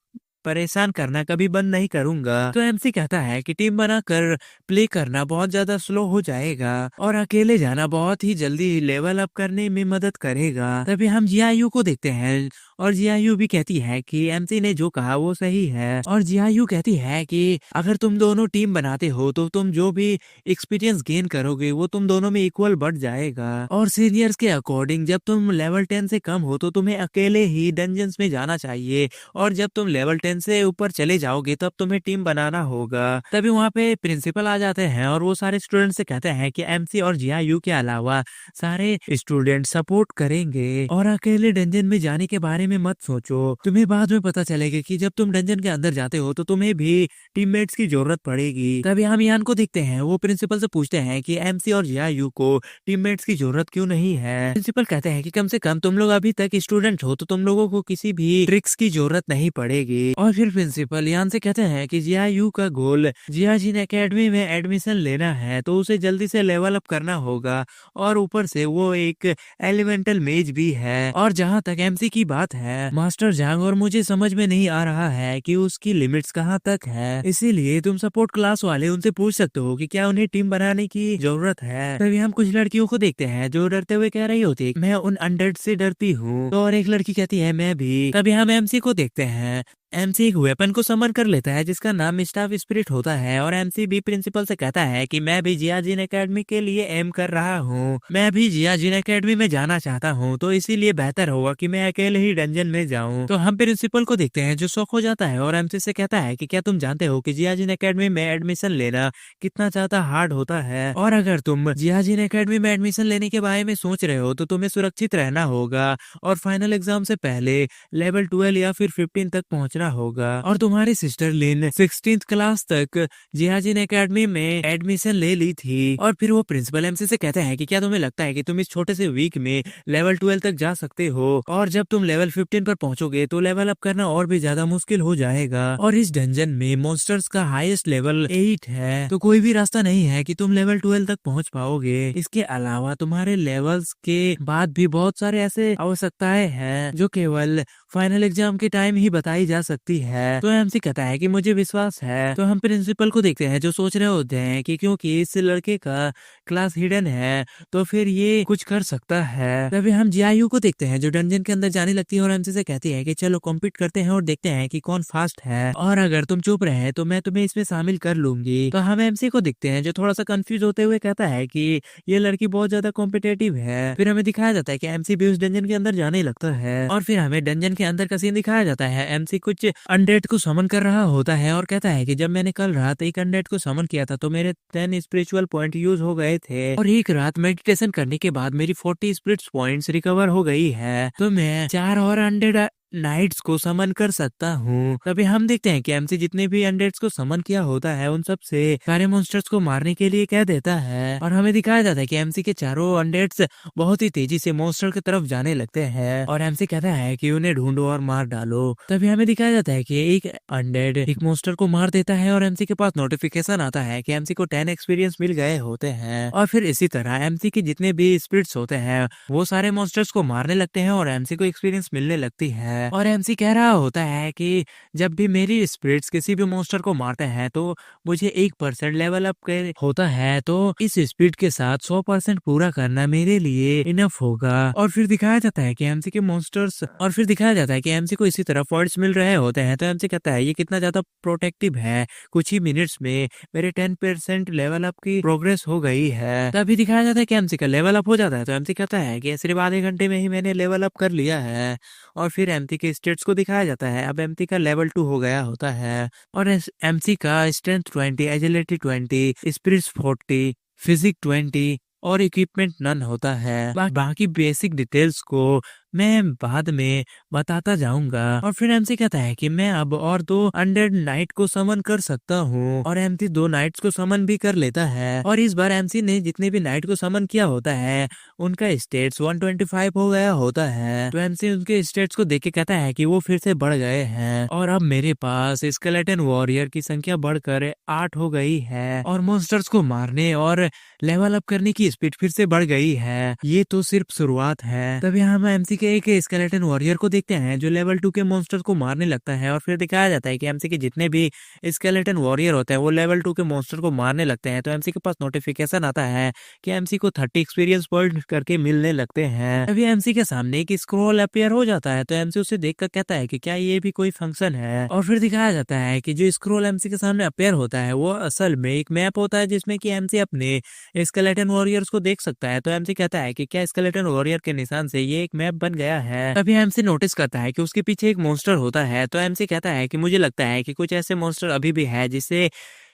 परेशान करना कभी बंद नहीं करूंगा। तो एमसी कहता है कि टीम बनाकर प्ले करना बहुत ज्यादा स्लो हो जाएगा और अकेले जाना बहुत ही जल्दी लेवल अप करने में मदद करेगा। तभी हम जियायू को देखते हैं और जियायू भी कहती है कि एमसी ने जो कहा वो सही है। और जियायू कहती है कि अगर तुम दोनों टीम बनाते हो तो तुम जो भी एक्सपीरियंस गेन करोगे वो तुम दोनों में इक्वल बढ़ जाएगा। और सीनियर्स के अकॉर्डिंग जब तुम लेवल 10 से कम हो तो तुम्हें अकेले ही डंजन्स में जाना चाहिए और जब तुम लेवल 10 से ऊपर चले जाओगे तब तुम्हें टीम बनाना होगा। तभी वहाँ पे प्रिंसिपल आ जाते हैं और वो सारे स्टूडेंट से कहते हैं कि एमसी और जियायू के अलावा सारे स्टूडेंट सपोर्ट करेंगे और अकेले डंजन में जाने के बारे में मत सोचो। तुम्हें बाद में पता चलेगा कि जब तुम डंजन के अंदर जाते हो तो तुम्हें भी टीममेट्स की जरूरत पड़ेगी। तभी हम यान को देखते हैं। वो प्रिंसिपल से पूछते हैं कि एमसी और जियायू को टीममेट्स की जरूरत क्यों नहीं है। प्रिंसिपल कहते हैं कि कम से कम तुम लोग अभी तक स्टूडेंट हो तो तुम लोगों को किसी भी ट्रिक्स की जरूरत नहीं पड़ेगी। और फिर प्रिंसिपल यान से कहते हैं कि जियायू का गोल जियाजिन एकेडमी में एडमिशन लेना है तो उसे जल्दी से लेवल अप करना होगा और ऊपर से वो एक एलिमेंटल मेज भी है। और जहाँ तक एमसी की बात है मास्टर जांग, और मुझे समझ में नहीं आ रहा है कि उसकी लिमिट्स कहाँ तक है, इसीलिए तुम सपोर्ट क्लास वाले उनसे पूछ सकते हो कि क्या उन्हें टीम बनाने की जरूरत है। तभी हम कुछ लड़कियों को देखते हैं जो डरते हुए कह रही होती है मैं उन अनडेड से डरती हूँ। तो और एक लड़की कहती है मैं भी। तभी हम एमसी को देखते हैं एमसी एक वेपन को समन कर लेता है जिसका नाम स्टाफ स्पिरिट होता है और एमसी भी प्रिंसिपल से कहता है कि मैं भी जियाजिन एकेडमी के लिए एम कर रहा हूँ, मैं भी जियाजिन एकेडमी में जाना चाहता हूँ, तो इसीलिए बेहतर होगा कि मैं अकेले ही डंजन में जाऊँ। तो हम प्रिंसिपल को देखते हैं जो शौक हो जाता है और एमसी से कहता है कि क्या तुम जानते हो कि जियाजिन एकेडमी में एडमिशन लेना कितना ज्यादा हार्ड होता है, और अगर तुम जियाजिन एकेडमी में एडमिशन लेने के बारे में सोच रहे हो तो तुम्हें सुरक्षित रहना होगा और फाइनल एग्जाम से पहले लेवल 12 या फिर 15 तक पहुंचना होगा। और तुम्हारी सिस्टर लिन 16th क्लास तक जियाजिन एकेडमी में एडमिशन ले ली थी। और फिर वो प्रिंसिपल एमसी से कहते हैं कि क्या तुम्हें लगता है कि तुम इस छोटे से वीक में लेवल 12 तक जा सकते हो, और जब तुम लेवल 15 पर पहुंचोगे तो लेवल अप करना और भी ज्यादा मुश्किल हो जाएगा, और इस डंजन में मॉन्स्टर्स का हाईएस्ट लेवल 8 है, तो कोई भी रास्ता नहीं है कि तुम लेवल 12 तक पहुंच पाओगे। इसके अलावा तुम्हारे लेवल्स के बाद भी बहुत सारे ऐसे आवश्यकताएं हैं जो केवल फाइनल एग्जाम के टाइम ही बताई जा सकती है। तो एमसी कहता है कि मुझे विश्वास है। तो हम प्रिंसिपल को देखते हैं जो सोच रहे होते हैं कि क्योंकि इस लड़के का क्लास हिडन है तो फिर ये कुछ कर सकता है। तभी हम जियायू को देखते हैं जो डंजन के अंदर जाने लगती है और एमसी से कहती है कि चलो कॉम्पीट करते हैं और देखते हैं कि कौन फास्ट है, और अगर तुम चुप रहे तो मैं तुम्हें इसमें शामिल कर लूंगी। तो हम एमसी को देखते हैं जो थोड़ा सा कंफ्यूज होते हुए कहता है कि ये लड़की बहुत ज्यादा कॉम्पिटेटिव है। फिर हमें दिखाया जाता है कि एमसी भी उस डंजन के अंदर जाने लगता है और फिर हमें डंजन के अंदर का सीन दिखाया जाता है। एमसी कुछ अनडेड को समन कर रहा होता है और कहता है कि जब मैंने कल रात एक अनडेड को समन किया था तो मेरे 10 स्पिरिचुअल पॉइंट यूज हो गए थे, और एक रात मेडिटेशन करने के बाद मेरी 40 स्पिरिट पॉइंट्स रिकवर हो गई है, तो मैं 4 और अनडेड नाइट्स को समन कर सकता हूँ। तभी हम देखते हैं कि एमसी जितने भी अनडेड्स को समन किया होता है उन सब से सारे मॉन्स्टर्स को मारने के लिए कह देता है, और हमें दिखाया जाता है कि एमसी के चारों अनडेड्स बहुत ही तेजी से मॉन्स्टर की तरफ जाने लगते हैं और एमसी कहता है कि उन्हें ढूंढो और मार डालो। तभी हमें दिखाया जाता है कि एक अनडेड एक मॉन्स्टर को मार देता है और एमसी के पास नोटिफिकेशन आता है कि एमसी को 10 एक्सपीरियंस मिल गए होते हैं, और फिर इसी तरह एमसी के जितने भी स्पिरिट्स होते हैं वो सारे मॉन्स्टर्स को मारने लगते हैं और एमसी को एक्सपीरियंस मिलने लगती है। और एमसी कह रहा होता है कि जब भी मेरी स्पिरिट्स किसी भी मॉन्स्टर को मारते हैं तो मुझे 1% लेवल अप कर होता है, तो इस स्पीड के साथ 100% पूरा करना मेरे लिए इनफ होगा। और फिर दिखाया जाता है कि एमसी के मॉन्स्टर्स और फिर दिखाया जाता है कि एमसी को इसी तरह पॉइंट्स मिल रहे होते हैं, तो एमसी कहता है ये कितना ज्यादा प्रोटेक्टिव है, कुछ ही मिनट्स में मेरे 10% लेवल अप की प्रोग्रेस हो गई है। तभी दिखाया जाता है कि एमसी का लेवल अप हो जाता है, तो एमसी कहता है कि सिर्फ आधे घंटे में ही मैंने लेवल अप कर लिया है। और फिर एमसी के स्टेट्स को दिखाया जाता है। अब एमसी का लेवल 2 हो गया होता है और एमसी का स्ट्रेंथ 20, एजिलिटी 20, स्पिरिट्स 40, फिजिक 20 और इक्विपमेंट नन होता है। बाकी बेसिक डिटेल्स को मैं बाद में बताता जाऊंगा। और फिर एमसी कहता है कि मैं अब और 2 अनडेड नाइट को समन कर सकता हूँ, और एमसी 2 नाइट्स को समन भी कर लेता है। और इस बार एमसी ने जितने भी नाइट को समन किया होता है उनका स्टेट्स 125 हो गया होता है, तो एमसी उनके स्टेट्स को देख के कहता है कि वो फिर से बढ़ गए हैं, और अब मेरे पास स्केलेटन वॉरियर की संख्या बढ़कर 8 हो गई है, और मॉन्स्टर्स को मारने और लेवल अप करने की स्पीड फिर से बढ़ गई है। ये तो सिर्फ शुरुआत है। तभी हम एमसी के एक स्केलेटन वॉरियर को देखते हैं जो लेवल 2 के मॉन्स्टर्स को मारने लगता है, और फिर दिखाया जाता है कि एमसी के जितने भी स्केलेटन वॉरियर होते हैं वो लेवल 2 के मॉन्स्टर को मारने लगते हैं। तो एमसी के पास नोटिफिकेशन आता है कि एमसी को 30 एक्सपीरियंस पॉइंट करके मिलने लगते हैं। अभी एमसी के सामने एक स्क्रॉल अपीयर हो जाता है, तो एमसी उसे देखकर कहता है कि क्या ये भी कोई फंक्शन है। और फिर दिखाया जाता है कि जो स्क्रॉल एमसी के सामने अपीयर होता है वो असल में एक मैप होता है जिसमें कि एमसी अपने स्केलेटन वॉरियर्स को देख सकता है। तो एमसी कहता है कि क्या स्केलेटन वॉरियर के निशान से ये एक मैप बन गया है। तभी एमसी नोटिस करता है कि उसके पीछे एक मॉन्स्टर होता है, तो एमसी कहता है कि मुझे लगता है कि कुछ ऐसे मॉन्स्टर अभी भी है जिसे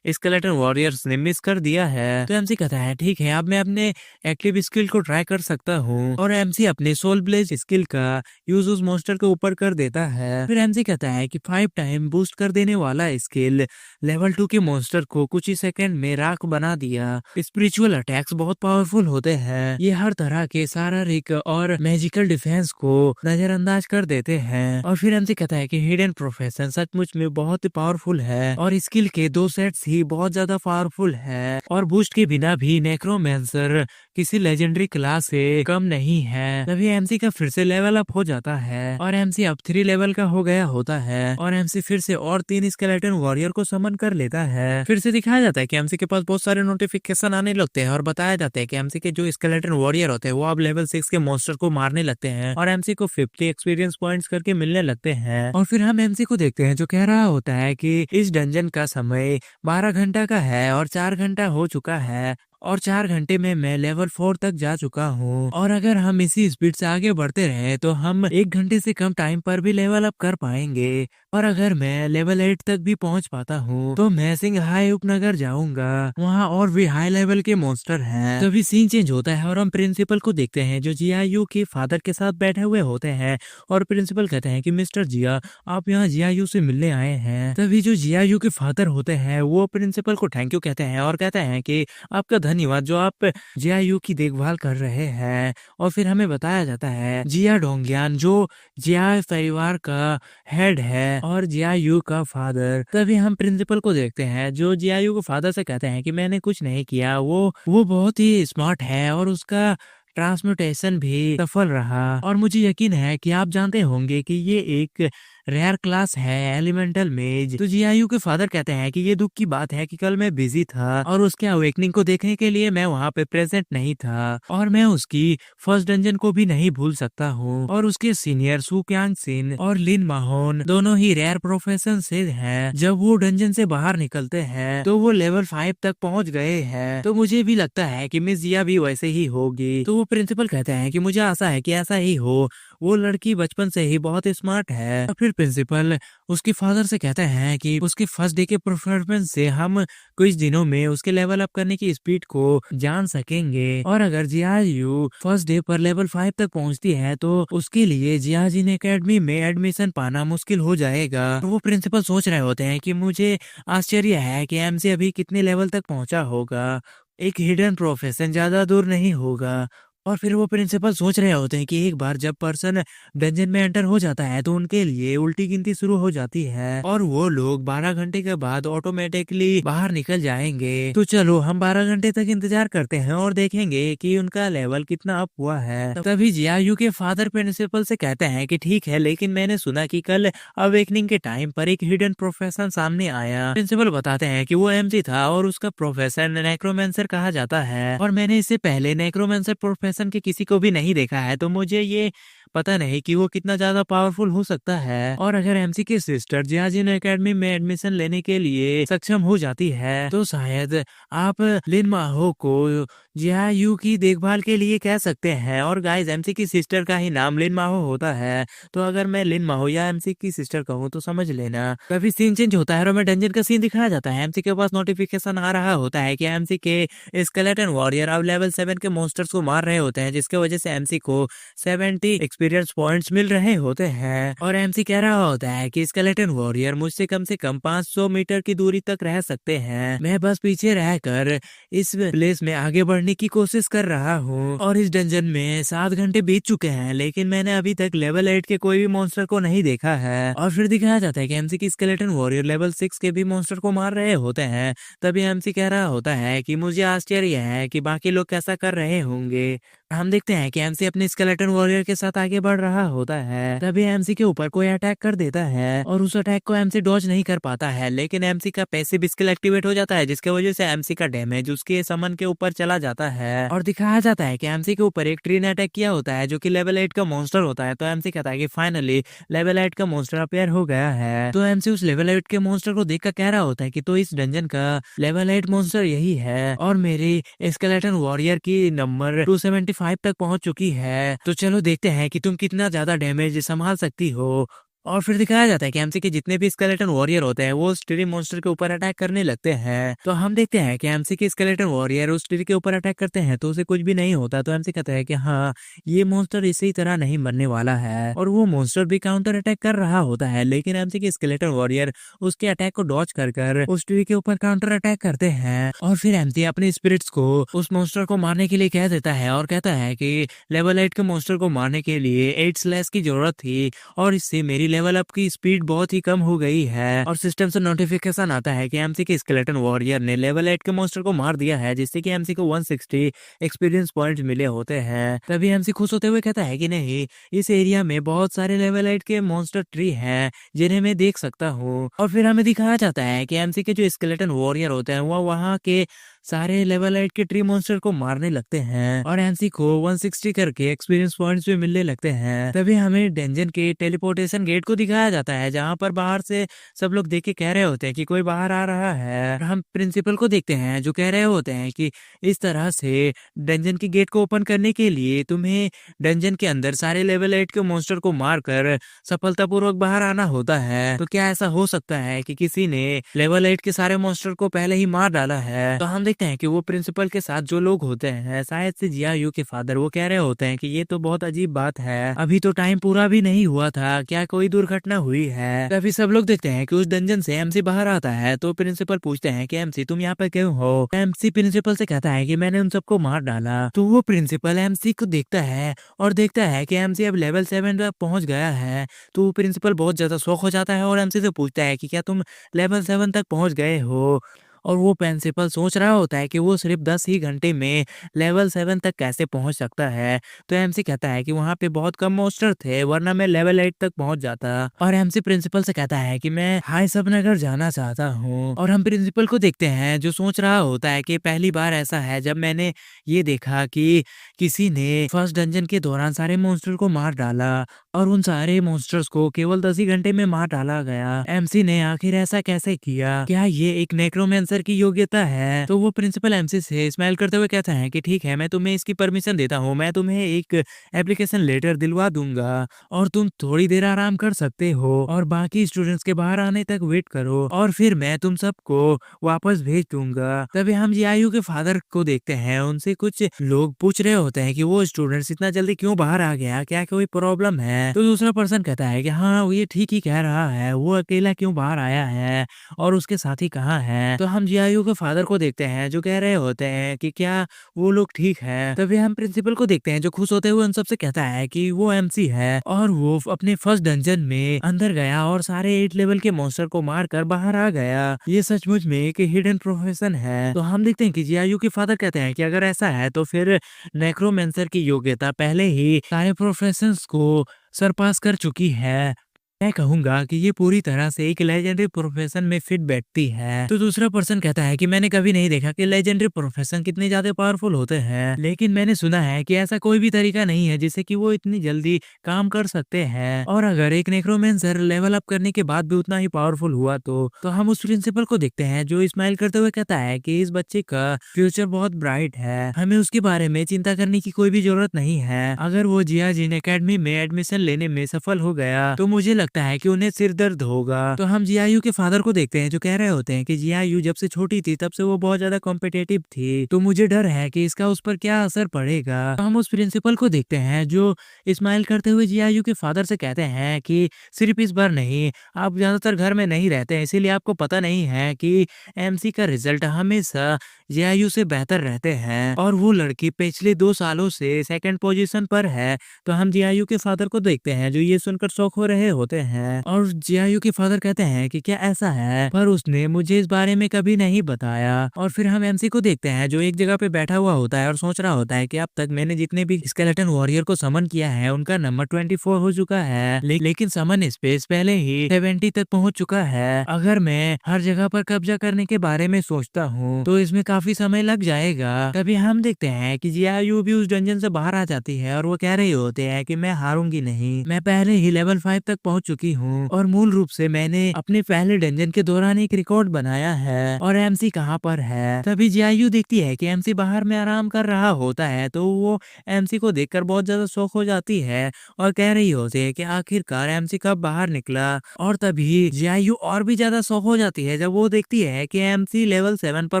स्केलेटन वॉरियर्स ने मिस कर दिया है। तो एमसी कहता है ठीक है, अब मैं अपने एक्टिव स्किल को ट्राई कर सकता हूँ, और एमसी अपने सोल ब्लेज स्किल का यूज उस मॉन्स्टर के ऊपर कर देता है। फिर एमसी कहता है कि 5 टाइम बूस्ट कर देने वाला स्किल लेवल 2 के मॉन्स्टर को कुछ ही सेकंड में राख बना दिया। स्पिरिचुअल अटैक्स बहुत पावरफुल होते हैं, ये हर तरह के शारीरिक और मैजिकल डिफेंस को नजरअंदाज कर देते हैं। और फिर एमसी कहता है कि हिडन प्रोफेशन सचमुच में बहुत ही पावरफुल है, और स्किल के 2 सेट्स ही बहुत ज्यादा पावरफुल है, और बूस्ट के बिना भी नेक्रोमैंसर किसी लेजेंडरी क्लास से कम नहीं है। तभी एमसी का फिर से लेवल अप हो जाता है और एमसी अब 3 लेवल का हो गया होता है और एमसी फिर से और 3 स्केलेटन वॉरियर को समन कर लेता है। फिर से दिखाया जाता है कि एमसी के पास बहुत सारे नोटिफिकेशन आने लगते हैं और बताया जाता है कि एमसी के जो स्केलेटन वॉरियर होते हैं वो अब लेवल 6 के मॉन्स्टर को मारने लगते हैं और एमसी को 50 एक्सपीरियंस पॉइंट्स करके मिलने लगते हैं। और फिर हम एमसी को देखते हैं जो कह रहा होता है कि इस डंजन का समय 12 घंटा का है और 4 घंटा हो चुका है और 4 घंटे में मैं लेवल 4 तक जा चुका हूँ और अगर हम इसी स्पीड से आगे बढ़ते रहे तो हम 1 घंटे से कम टाइम पर भी लेवल अप कर पाएंगे और अगर मैं लेवल 8 तक भी पहुँच पाता हूँ तो मैं सिंघाई उपनगर जाऊंगा, वहाँ और भी हाई लेवल के मॉन्स्टर हैं। तभी सीन चेंज होता है और हम प्रिंसिपल को देखते हैं जो जियायू के फादर के साथ बैठे हुए होते हैं और प्रिंसिपल कहते हैं कि मिस्टर जिया, आप यहाँ जियायू से मिलने आए हैं। तभी जो जियायू के फादर होते हैं वो प्रिंसिपल को थैंक यू कहते हैं और कहते हैं कि आपका धन्यवाद जो आप जियायू की देखभाल कर रहे हैं। और फिर हमें बताया जाता है जिया डोंगयान जो जिया परिवार का हेड है और जियायू का फादर। तभी हम प्रिंसिपल को देखते हैं जो जियायू के फादर से कहते हैं कि मैंने कुछ नहीं किया, वो बहुत ही स्मार्ट है और उसका ट्रांसम्यूटेशन भी सफल रहा और मुझे यकीन है कि आप जानते होंगे कि ये एक रेयर क्लास है एलिमेंटल मेज। तो जियायू के फादर कहते हैं कि ये दुख की बात है कि कल मैं बिजी था और उसके अवेकनिंग को देखने के लिए मैं वहाँ पे प्रेजेंट नहीं था और मैं उसकी फर्स्ट डंजन को भी नहीं भूल सकता हूँ और उसके सीनियर सू क्यांग सिन और लिन माहोन दोनों ही रेयर प्रोफेशन से हैं। जब वो डंजन से बाहर निकलते हैं तो वो लेवल 5 तक पहुँच गए हैं। तो मुझे भी लगता है कि मिस जिया भी वैसे ही होगी। तो वो प्रिंसिपल कहते हैं कि मुझे आशा है कि ऐसा ही हो, वो लड़की बचपन से ही बहुत स्मार्ट है। और फिर प्रिंसिपल उसके फादर से कहते हैं कि उसके फर्स्ट डे के परफॉर्मेंस से हम कुछ दिनों में उसके लेवल अप करने की स्पीड को जान सकेंगे और अगर जियायू फर्स्ट डे पर लेवल 5 तक पहुंचती है तो उसके लिए जियाजिन एकेडमी में एडमिशन पाना मुश्किल हो जाएगा। तो वो प्रिंसिपल सोच रहे होते हैं कि मुझे आश्चर्य है कि एमसी अभी कितने लेवल तक पहुंचा होगा, एक हिडन प्रोफेशन ज्यादा दूर नहीं होगा। और फिर वो प्रिंसिपल सोच रहे होते हैं कि एक बार जब पर्सन डंजन में एंटर हो जाता है तो उनके लिए उल्टी गिनती शुरू हो जाती है और वो लोग 12 घंटे के बाद ऑटोमेटिकली बाहर निकल जाएंगे। तो चलो हम 12 घंटे तक इंतजार करते हैं और देखेंगे कि उनका लेवल कितना अप हुआ है। तभी जियायू के फादर प्रिंसिपल से कहते हैं कि ठीक है, लेकिन मैंने सुना कि कल अवेकनिंग के टाइम पर एक हिडन प्रोफेशन सामने आया। प्रिंसिपल बताते हैं कि वो एमसी था और उसका प्रोफेशन नेक्रोमेंसर कहा जाता है और मैंने इससे पहले नेक्रोमेंसर प्रोफेशन के किसी को भी नहीं देखा है, तो मुझे ये पता नहीं कि वो कितना ज्यादा पावरफुल हो सकता है। और अगर एमसी की सिस्टर जियाजिन एकेडमी में एडमिशन लेने के लिए सक्षम हो जाती है तो शायद आप लिन माहो को जियायू की देखभाल के लिए कह सकते हैं। और गाइस एमसी की सिस्टर का ही नाम लिन माहो होता है, तो अगर मैं लिन माहो या एमसी की सिस्टर कहूँ तो समझ लेना। कभी सीन चेंज होता है और हमें डंजन का सीन दिखाया जाता है। एमसी के पास नोटिफिकेशन आ रहा होता है कि एमसी के स्केलेटन वॉरियर अब लेवल 7 के मॉन्स्टर्स को मार रहे होते हैं, जिसके वजह से एमसी को 70 एक्सपीरियंस पॉइंट्स मिल रहे होते हैं। और एमसी कह रहा होता है कि स्केलेटन वॉरियर मुझसे कम से कम 500 मीटर की दूरी तक रह सकते हैं, मैं बस पीछे रहकर इस प्लेस में आगे बढ़ने की कोशिश कर रहा हूँ। और इस डंजन में 7 घंटे बीत चुके हैं लेकिन मैंने अभी तक लेवल 8 के कोई भी मॉन्स्टर को नहीं देखा है। और फिर दिखाया जाता है कि एमसी की स्केलेटन वॉरियर लेवल 6 के भी मॉन्स्टर को मार रहे होते हैं। तभी एमसी कह रहा होता है कि मुझे आश्चर्य है कि बाकी लोग कैसा कर रहे होंगे। हम देखते हैं कि एमसी अपने स्केलेटन वॉरियर के साथ आगे बढ़ रहा होता है। तभी एमसी के ऊपर कोई अटैक कर देता है और उस अटैक को एमसी डॉज नहीं कर पाता है, लेकिन एमसी का पैसिव स्किल एक्टिवेट हो जाता है, जिसके वजह से एमसी का डैमेज उसके समन के ऊपर चला जाता है। और दिखाया जाता है कि एमसी के ऊपर एक ट्री ने अटैक किया होता है जो कि लेवल 8 का मॉन्स्टर होता है। तो एमसी कहता है कि फाइनली लेवल 8 का मॉन्स्टर अपेयर हो गया है। तो एमसी उस लेवल 8 के मॉन्स्टर को देखकर कह रहा होता है कि तो इस डंजन का लेवल 8 मॉन्स्टर यही है और मेरी स्केलेटन वॉरियर की नंबर 275 तक पहुंच चुकी है। तो चलो देखते हैं कि तुम कितना ज्यादा डैमेज संभाल सकती हो। और फिर दिखाया जाता है कि एमसी के जितने भी स्केलेटन वॉरियर होते हैं वो उस ट्री मॉन्स्टर के ऊपर अटैक करने लगते हैं। तो हम देखते हैं कि एमसी के स्केलेटन वॉरियर उस ट्री के ऊपर अटैक करते हैं तो उसे कुछ भी नहीं होता। तो एमसी कहता है कि हाँ, ये मॉन्स्टर इसी तरह नहीं मरने वाला है। और वो मॉन्स्टर भी काउंटर अटैक कर रहा होता है, लेकिन एमसी के स्केलेटन वॉरियर उसके अटैक को डॉज कर उस ट्री के ऊपर काउंटर अटैक करते हैं। और फिर एमसी अपने स्पिरिट्स को उस मॉन्स्टर को मारने के लिए कह देता है और कहता है कि लेवल 8 के मॉन्स्टर को मारने के लिए 8 स्लैश की जरूरत थी और इससे मेरी लेवल अप की स्पीड बहुत ही कम हो गई है और सिस्टम से नोटिफिकेशन आता है कि एमसी के स्केलेटन वॉरियर ने लेवल 8 के मॉन्स्टर को मार दिया है, जिससे कि एमसी को 160 एक्सपीरियंस पॉइंट मिले होते हैं। तभी एमसी खुश होते हुए कहता है कि नहीं, इस एरिया में बहुत सारे लेवल 8 के मॉन्स्टर ट्री हैं जिन्हें मैं देख सकता हूँ। और फिर हमें दिखाया जाता है कि एमसी के जो स्केलेटन वॉरियर होते हैं वो वहाँ के सारे लेवल 8 के ट्री मॉन्स्टर को मारने लगते हैं और एमसी को 160 करके एक्सपीरियंस पॉइंट्स भी मिलने लगते हैं। तभी हमें डेंजन के टेलीपोर्टेशन गेट को दिखाया जाता है, जहाँ पर बाहर से सब लोग देख के कह रहे होते हैं कि कोई बाहर आ रहा है। और हम प्रिंसिपल को देखते हैं जो कह रहे होते हैं कि इस तरह से डेंजन की गेट को ओपन करने के लिए तुम्हें डेंजन के अंदर सारे लेवल 8 के मॉन्स्टर को मारकर सफलतापूर्वक बाहर आना होता है। तो क्या ऐसा हो सकता है कि किसी ने लेवल 8 के सारे मॉन्स्टर को पहले ही मार डाला है? तो हम देखते हैं कि वो प्रिंसिपल के साथ जो लोग होते हैं, शायद से जियायू के फादर, वो कह रहे होते हैं कि ये तो बहुत अजीब बात है, अभी तो टाइम पूरा भी नहीं हुआ था, क्या कोई दुर्घटना हुई है? तभी सब लोग देखते हैं कि उस डंजन से एमसी बाहर आता है। तो प्रिंसिपल पूछते हैं कि एमसी तुम यहाँ पे क्यों हो? एमसी प्रिंसिपल से कहता है कि मैंने उन सबको मार डाला। तो वो प्रिंसिपल एमसी को देखता है और देखता है कि एमसी अब लेवल 7 तक पहुंच गया है। तो प्रिंसिपल बहुत ज्यादा शौक हो जाता है और एमसी से पूछता है कि क्या तुम लेवल 7 तक पहुंच गए हो? और वो प्रिंसिपल सोच रहा होता है कि वो सिर्फ 10 ही घंटे में लेवल 7 तक कैसे पहुंच सकता है। तो एमसी कहता है कि वहां पे बहुत कम मॉन्स्टर थे, वरना मैं लेवल 8 तक पहुंच जाता। और एमसी प्रिंसिपल से कहता है कि मैं हाई सबनगर जाना चाहता हूँ। और हम प्रिंसिपल को देखते हैं जो सोच रहा होता है कि पहली बार ऐसा है जब मैंने ये देखा कि किसी ने फर्स्ट डंजन के दौरान सारे मॉन्स्टर को मार डाला और उन सारे मॉन्स्टर्स को केवल 10 ही घंटे में मार डाला गया। एमसी ने आखिर ऐसा कैसे किया? क्या ये एक नेक्रोमेंसर की योग्यता है? तो वो प्रिंसिपल एमसी से स्माइल करते हुए कहता है कि ठीक है, मैं तुम्हें इसकी परमिशन देता हूँ, मैं तुम्हें एक एप्लीकेशन लेटर दिलवा दूंगा और तुम थोड़ी देर आराम कर सकते हो और बाकी स्टूडेंट्स के बाहर आने तक वेट करो और फिर मैं तुम सबको वापस भेज दूंगा। तभी हम जियायू के फादर को देखते हैं, उनसे कुछ लोग पूछ रहे होते हैं कि वो स्टूडेंट्स इतना जल्दी क्यों बाहर आ गया, क्या कोई प्रॉब्लम है? तो दूसरा पर्सन कहता है कि हाँ, वो ये ठीक ही कह रहा है, वो अकेला क्यों बाहर आया है और उसके साथी कहाँ है? तो हम जियायू के फादर को देखते हैं जो कह रहे होते हैं कि क्या वो लोग ठीक है। तभी हम प्रिंसिपल को देखते हैं जो खुश होते हुए उन सबसे कहता है कि वो एमसी है और वो अपने फर्स्ट डंजन में अंदर गया और सारे 8 लेवल के मॉन्स्टर को मारकर बाहर आ गया। ये सचमुच में एक हिडन प्रोफेशन है। तो हम देखते हैं कि जियायू के फादर कहते हैं कि अगर ऐसा है तो फिर नेक्रोमेंसर की योग्यता पहले ही सारे प्रोफेशंस को सरपास कर चुकी है। मैं कहूंगा कि ये पूरी तरह से एक लेजेंडरी प्रोफेशन में फिट बैठती है। तो दूसरा पर्सन कहता है कि मैंने कभी नहीं देखा कि लेजेंडरी प्रोफेशन कितने ज्यादा पावरफुल होते हैं, लेकिन मैंने सुना है कि ऐसा कोई भी तरीका नहीं है जिससे कि वो इतनी जल्दी काम कर सकते हैं। और अगर एक नेक्रोमेंसर लेवल अप करने के बाद भी उतना ही पावरफुल हुआ तो हम उस प्रिंसिपल को देखते हैं जो स्माइल करते हुए कहता है कि इस बच्चे का फ्यूचर बहुत ब्राइट है, हमें उसके बारे में चिंता करने की कोई भी जरूरत नहीं है। अगर वो जियाजिन एकेडमी में एडमिशन लेने में सफल हो गया तो मुझे लगता है कि उन्हें सिर दर्द होगा। तो हम जियायू के फादर को देखते हैं जो कह रहे होते हैं कि जियायू जब से छोटी थी तब से वो बहुत ज्यादा कॉम्पिटेटिव थी, तो मुझे डर है कि इसका उस पर क्या असर पड़ेगा। तो हम उस प्रिंसिपल को देखते हैं जो स्माइल करते हुए जियायू के फादर से कहते हैं कि सिर्फ इस बार नहीं, आप ज्यादातर घर में नहीं रहते हैं, इसीलिए आपको पता नहीं है कि एमसी का रिजल्ट हमेशा जियायू से बेहतर रहते हैं और वो लड़की पिछले 2 सालों से सेकंड पोजीशन पर है। तो हम जियायू के फादर को देखते हैं जो ये सुनकर शौक हो रहे होते हैं और जियायू के फादर कहते हैं कि क्या ऐसा है, पर उसने मुझे इस बारे में कभी नहीं बताया। और फिर हम एमसी को देखते हैं जो एक जगह पे बैठा हुआ होता है और सोच रहा होता है कि अब तक मैंने जितने भी स्केलेटन वॉरियर को समन किया है उनका नंबर 24 हो चुका है, लेकिन समन स्पेस पहले ही 70 तक पहुंच चुका है। अगर मैं हर जगह पर कब्जा करने के बारे में सोचता हूँ तो इसमें काफी समय लग जाएगा। तभी हम देखते हैं कि जियायू भी उस डंजन से बाहर आ जाती है और वो कह रही होते हैं कि मैं हारूंगी नहीं, मैं पहले ही लेवल 5 तक पहुंच चुकी हूँ और मूल रूप से मैंने अपने पहले डंजन के दौरान एक रिकॉर्ड बनाया है और एमसी कहाँ पर है। तभी जियायू देखती है कि एमसी बाहर में आराम कर रहा होता है, तो वो एमसी को देखकर बहुत ज्यादा शौक हो जाती है और कह रही होती है कि आखिरकार एमसी कब बाहर निकला। और तभी जियायू और भी ज्यादा शौक हो जाती है जब वो देखती है कि एमसी लेवल 7 पर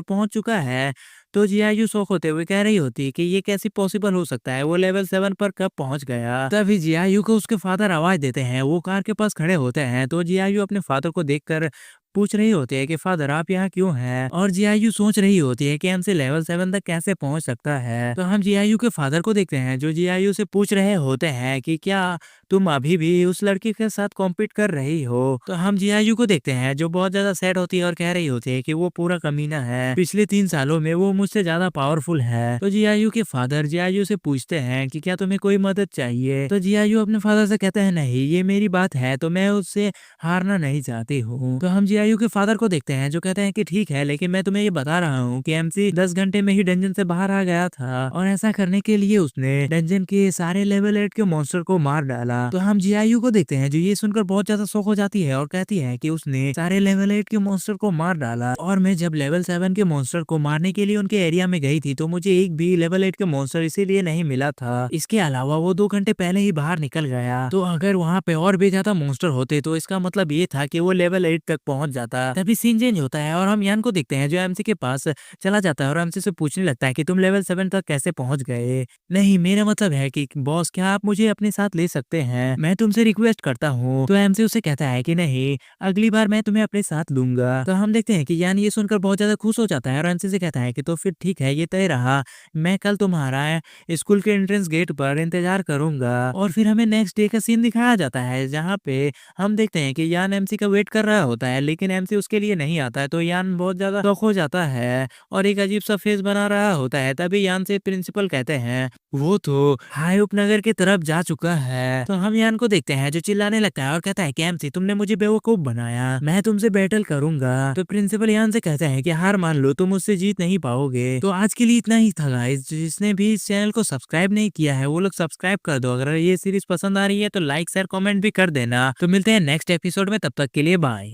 पहुंच चुका है। तो जियायू शौक होते हुए कह रही होती कि ये कैसे पॉसिबल हो सकता है, वो लेवल 7 पर कब पहुंच गया। तभी जियायू को उसके फादर आवाज देते हैं, वो कार के पास खड़े होते हैं। तो जियायू अपने फादर को देखकर पूछ रही होती है कि फादर आप यहाँ क्यों हैं? और जियायू सोच रही होती है कि एमसी लेवल 7 तक कैसे पहुंच सकता है। तो हम जियायू के फादर को देखते हैं जो जियायू से पूछ रहे होते हैं कि क्या तुम अभी भी उस लड़की के साथ कॉम्पीट कर रही हो। तो हम जियायू को देखते हैं जो बहुत ज्यादा सैड होती है और कह रही होती है कि वो पूरा कमीना है, पिछले 3 सालों में वो मुझसे ज्यादा पावरफुल है। तो जियायू के फादर जियायू से पूछते हैं कि क्या तुम्हें कोई मदद चाहिए। तो जियायू अपने फादर से कहते हैं नहीं, ये मेरी बात है तो मैं उससे हारना नहीं चाहती हूँ। तो हम जियायू के फादर को देखते हैं जो कहते हैं कि ठीक है, लेकिन मैं तुम्हें ये बता रहा हूँ कि एमसी 10 घंटे में ही डंजन से बाहर आ गया था और ऐसा करने के लिए उसने डंजन के सारे लेवल 8 के मॉन्स्टर को मार डाला। तो हम जियायू को देखते हैं जो ये सुनकर बहुत ज्यादा शौक हो जाती है और कहती है कि उसने सारे लेवल 8 के मॉन्स्टर को मार डाला और मैं जब लेवल 7 के मॉन्स्टर को मारने के लिए उनके एरिया में गई थी तो मुझे एक भी लेवल 8 के मॉन्स्टर इसीलिए नहीं मिला था। इसके अलावा वो 2 घंटे पहले ही बाहर निकल गया। तो अगर वहाँ पे और भी ज्यादा मॉन्स्टर होते तो इसका मतलब ये था कि वो लेवल 8 तक पहुंच जाता। तभी सीन चेंज होता है और हम यान को देखते हैं जो एमसी के पास चला जाता है और एमसी से पूछने लगता है कि तुम लेवल 7 तक कैसे पहुंच गए। नहीं, मेरा मतलब है कि बॉस क्या आप मुझे अपने साथ ले सकते हैं, मैं तुमसे रिक्वेस्ट करता हूँ। तो एमसी उसे कहता है कि नहीं, अगली बार मैं तुम्हें अपने साथ लूंगा। तो हम देखते हैं कि यान ये सुनकर बहुत ज्यादा खुश हो जाता है और एमसी से कहता है कि तो फिर ठीक है, ये तय रहा, मैं कल तुम्हारा स्कूल के एंट्रेंस गेट पर इंतजार करूंगा। और फिर हमें नेक्स्ट डे का सीन दिखाया जाता है जहाँ पे हम देखते हैं कि यान एमसी का वेट कर रहा होता है लेकिन एमसी उसके लिए नहीं आता है। तो यान बहुत ज्यादा शॉक हो जाता है और एक अजीब सा फेस बना रहा होता है। तभी यान से प्रिंसिपल कहते हैं वो तो हाई उपनगर की तरफ जा चुका है। तो हम यान को देखते हैं जो चिल्लाने लगता है और कहता है कि एमसी तुमने मुझे बेवकूफ बनाया, मैं तुमसे बैटल करूंगा। तो प्रिंसिपल यान से कहते हैं कि हार मान लो, तुम मुझसे जीत नहीं पाओगे। तो आज के लिए इतना ही था गाइस। जिसने भी इस चैनल को सब्सक्राइब नहीं किया है वो लोग सब्सक्राइब कर दो। अगर ये सीरीज पसंद आ रही है तो लाइक शेयर कमेंट भी कर देना। तो मिलते हैं नेक्स्ट एपिसोड में, तब तक के लिए बाय।